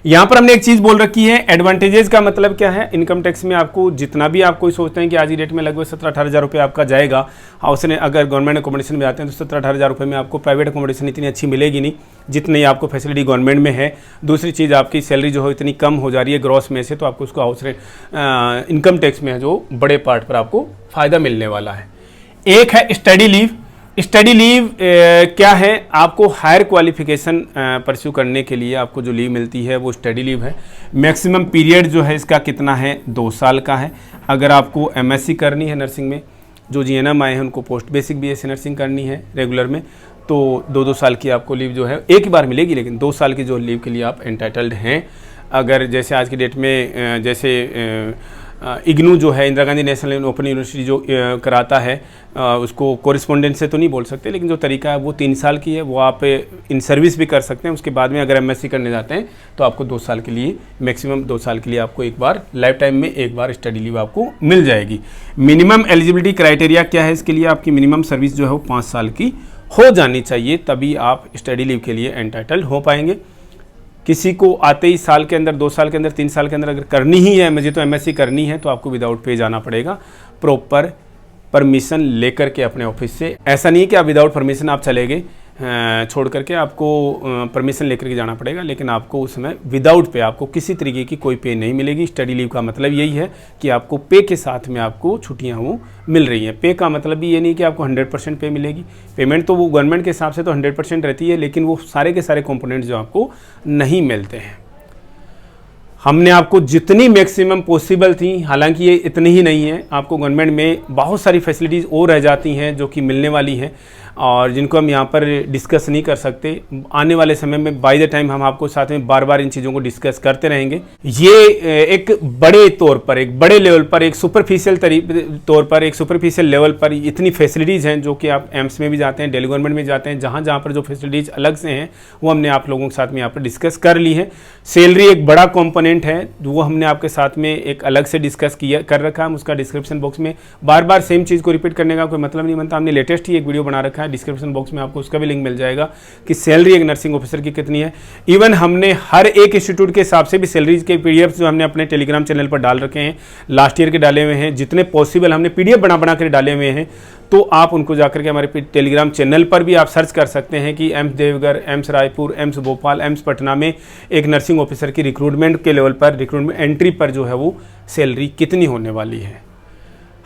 यहां पर हमने एक चीज बोल रखी है, एडवांटेजेस का मतलब क्या है। इनकम टैक्स में आपको जितना भी आप कोई सोचते हैं कि आज की डेट में लगभग 17-18 हज़ार रुपये आपका जाएगा हाउस ने, अगर गवर्नमेंट अकोमोडेशन में आते हैं तो 17-18 हज़ार रुपये में आपको प्राइवेट अकोमोडेशन इतनी अच्छी मिलेगी नहीं जितनी आपको फैसिलिटी गवर्नमेंट में है। दूसरी चीज़, आपकी सैलरी जो है इतनी कम हो जा रही है ग्रॉस में से, तो आपको उसको हाउस रेंट इनकम टैक्स में जो बड़े पार्ट पर आपको फ़ायदा मिलने वाला है। एक है स्टडी लीव। स्टडी लीव क्या है, आपको हायर क्वालिफिकेशन परस्यू करने के लिए आपको जो लीव मिलती है वो स्टडी लीव है। मैक्सिमम पीरियड जो है इसका कितना है, 2 साल का है। अगर आपको MSc करनी है नर्सिंग में, जो GNM आए हैं उनको पोस्ट बेसिक BSc नर्सिंग करनी है रेगुलर में, तो 2-2 साल की आपको लीव जो है एक ही बार मिलेगी, लेकिन 2 साल की जो लीव के लिए आप एंटाइटल्ड हैं। अगर जैसे आज की डेट में जैसे इग्नू जो है, Indira Gandhi national open university जो कराता है, उसको कोरिस्पोंडेंस से तो नहीं बोल सकते, लेकिन जो तरीका है वो 3 साल की है, वो आप इन सर्विस भी कर सकते हैं। उसके बाद में अगर MSc करने जाते हैं तो आपको 2 साल के लिए, मैक्सिमम 2 साल के लिए आपको एक बार लाइफ टाइम में एक बार स्टडी लीव आपको मिल जाएगी। मिनिमम एलिजिबिलिटी क्राइटेरिया क्या है इसके लिए, आपकी मिनिमम सर्विस जो है वो 5 साल की हो जानी चाहिए, तभी आप स्टडी लीव के लिए एंटाइटल्ड हो पाएंगे। किसी को आते ही साल के अंदर, 2 साल के अंदर, 3 साल के अंदर अगर करनी ही है, मुझे तो MSc करनी है, तो आपको विदाउट पे जाना पड़ेगा, प्रॉपर परमिशन लेकर के अपने ऑफिस से। ऐसा नहीं कि आप विदाउट परमिशन आप चले गए, छोड़ करके आपको परमिशन लेकर के जाना पड़ेगा, लेकिन आपको उस समय विदाउट पे आपको किसी तरीके की कोई पे नहीं मिलेगी। स्टडी लीव का मतलब यही है कि आपको पे के साथ में आपको छुट्टियां वो मिल रही हैं। पे का मतलब भी ये नहीं कि आपको 100% पे मिलेगी, पेमेंट तो वो गवर्नमेंट के हिसाब से तो 100% रहती है, लेकिन वो सारे के सारे कंपोनेंट्स जो आपको नहीं मिलते हैं। हमने आपको जितनी मैक्सिमम पॉसिबल थी, हालांकि ये इतनी ही नहीं है, आपको गवर्नमेंट में बहुत सारी फैसिलिटीज़ और रह जाती हैं जो कि मिलने वाली हैं और जिनको हम यहाँ पर डिस्कस नहीं कर सकते। आने वाले समय में बाय द टाइम हम आपको साथ में बार बार इन चीज़ों को डिस्कस करते रहेंगे। ये एक बड़े तौर पर, एक बड़े लेवल पर, एक सुपरफिशियल तौर पर, एक सुपरफिशियल लेवल पर इतनी फैसिलिटीज़ हैं जो कि आप एम्स में भी जाते हैं, दिल्ली गवर्नमेंट में जाते हैं, जहाँ जहाँ पर जो फैसिलिटीज़ अलग से हैं वो हमने आप लोगों के साथ में यहाँ पर डिस्कस कर ली है। सैलरी एक बड़ा कॉम्पोनेंट है, वो हमने आपके साथ में एक अलग से डिस्कस कर रखा है। हम उसका डिस्क्रिप्शन बॉक्स में बार बार सेम चीज़ को रिपीट करने का कोई मतलब नहीं बनता। हमने लेटेस्ट ही एक वीडियो बना रखा है रखा है, डिस्क्रिप्शन बॉक्स में आपको उसका भी लिंक मिल जाएगा कि सैलरी एक नर्सिंग ऑफिसर की कितनी है। इवन हमने हर एक इंस्टीट्यूट के हिसाब से भी सैलरीज के पीडीएफ जो हमने अपने टेलीग्राम चैनल पर डाल रखे हैं, लास्ट ईयर के डाले हुए हैं, जितने पॉसिबल हमने पीडीएफ बना कर डाले हुए हैं। तो आप उनको जाकर के हमारे टेलीग्राम चैनल पर भी आप सर्च कर सकते हैं कि AIIMS Deoghar, AIIMS Raipur, AIIMS Bhopal, AIIMS Patna में एक नर्सिंग ऑफिसर की रिक्रूटमेंट के लेवल पर, रिक्रूटमेंट एंट्री पर जो है वो सैलरी कितनी होने वाली है।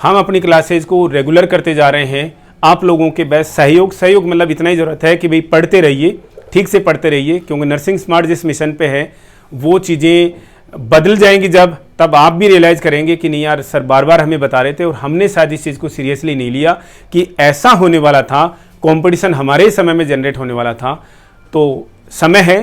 हम अपनी क्लासेज को रेगुलर करते जा रहे हैं, आप लोगों के बेस्ट सहयोग मतलब इतना ही ज़रूरत है कि भाई पढ़ते रहिए, ठीक से पढ़ते रहिए, क्योंकि नर्सिंग स्मार्ट जिस मिशन पे है वो चीज़ें बदल जाएंगी तब आप भी रियलाइज़ करेंगे कि नहीं यार सर बार बार हमें बता रहे थे और हमने शायद इस चीज़ को सीरियसली नहीं लिया कि ऐसा होने वाला था, कंपटीशन हमारे ही समय में जनरेट होने वाला था। तो समय है,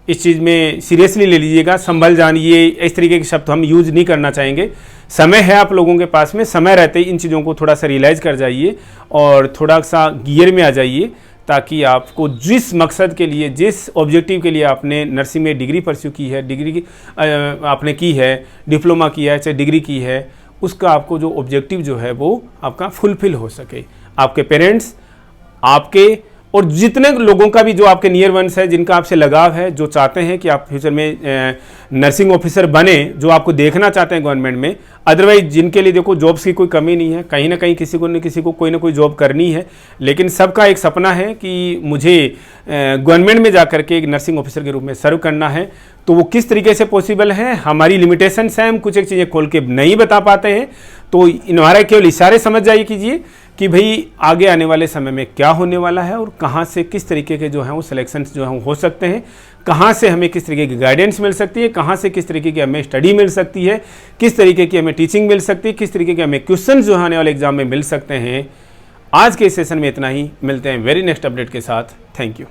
इस चीज़ में सीरियसली ले लीजिएगा, संभल जानिए, इस तरीके के शब्द हम यूज़ नहीं करना चाहेंगे। समय है आप लोगों के पास में, समय रहते ही इन चीज़ों को थोड़ा सा रियलाइज़ कर जाइए और थोड़ा सा गियर में आ जाइए, ताकि आपको जिस मकसद के लिए, जिस ऑब्जेक्टिव के लिए आपने नर्सिंग में डिग्री परस्यू की है, डिग्री की आपने की है, डिप्लोमा किया है, चाहे डिग्री की है, उसका आपको जो ऑब्जेक्टिव जो है वो आपका फुलफिल हो सके। आपके पेरेंट्स, आपके और जितने लोगों का भी जो आपके नियर वंस है, जिनका आपसे लगाव है, जो चाहते हैं कि आप फ्यूचर में नर्सिंग ऑफिसर बने, जो आपको देखना चाहते हैं गवर्नमेंट में, अदरवाइज जिनके लिए देखो जॉब्स की कोई कमी नहीं है, कहीं ना कहीं किसी को न किसी को कोई ना कोई जॉब करनी है, लेकिन सबका एक सपना है कि मुझे गवर्नमेंट में जाकर के एक नर्सिंग ऑफिसर के रूप में सर्व करना है। तो वो किस तरीके से पॉसिबल है, हमारी लिमिटेशंस हैं, हम कुछ एक चीज़ें खोल के नहीं बता पाते हैं। तो हमारा केवल इशारे समझ जाइए कीजिए कि भाई आगे आने वाले समय में क्या होने वाला है और कहाँ से किस तरीके के जो हैं वो सिलेक्शंस जो हैं हो सकते हैं, कहाँ से हमें किस तरीके की गाइडेंस मिल सकती है, कहाँ से किस तरीके की हमें स्टडी मिल सकती है, किस तरीके की हमें टीचिंग मिल सकती है, किस तरीके के हमें क्वेश्चन जो आने वाले एग्जाम में मिल सकते हैं। आज के इस सेशन में इतना ही, मिलते हैं वेरी नेक्स्ट अपडेट के साथ। Thank you.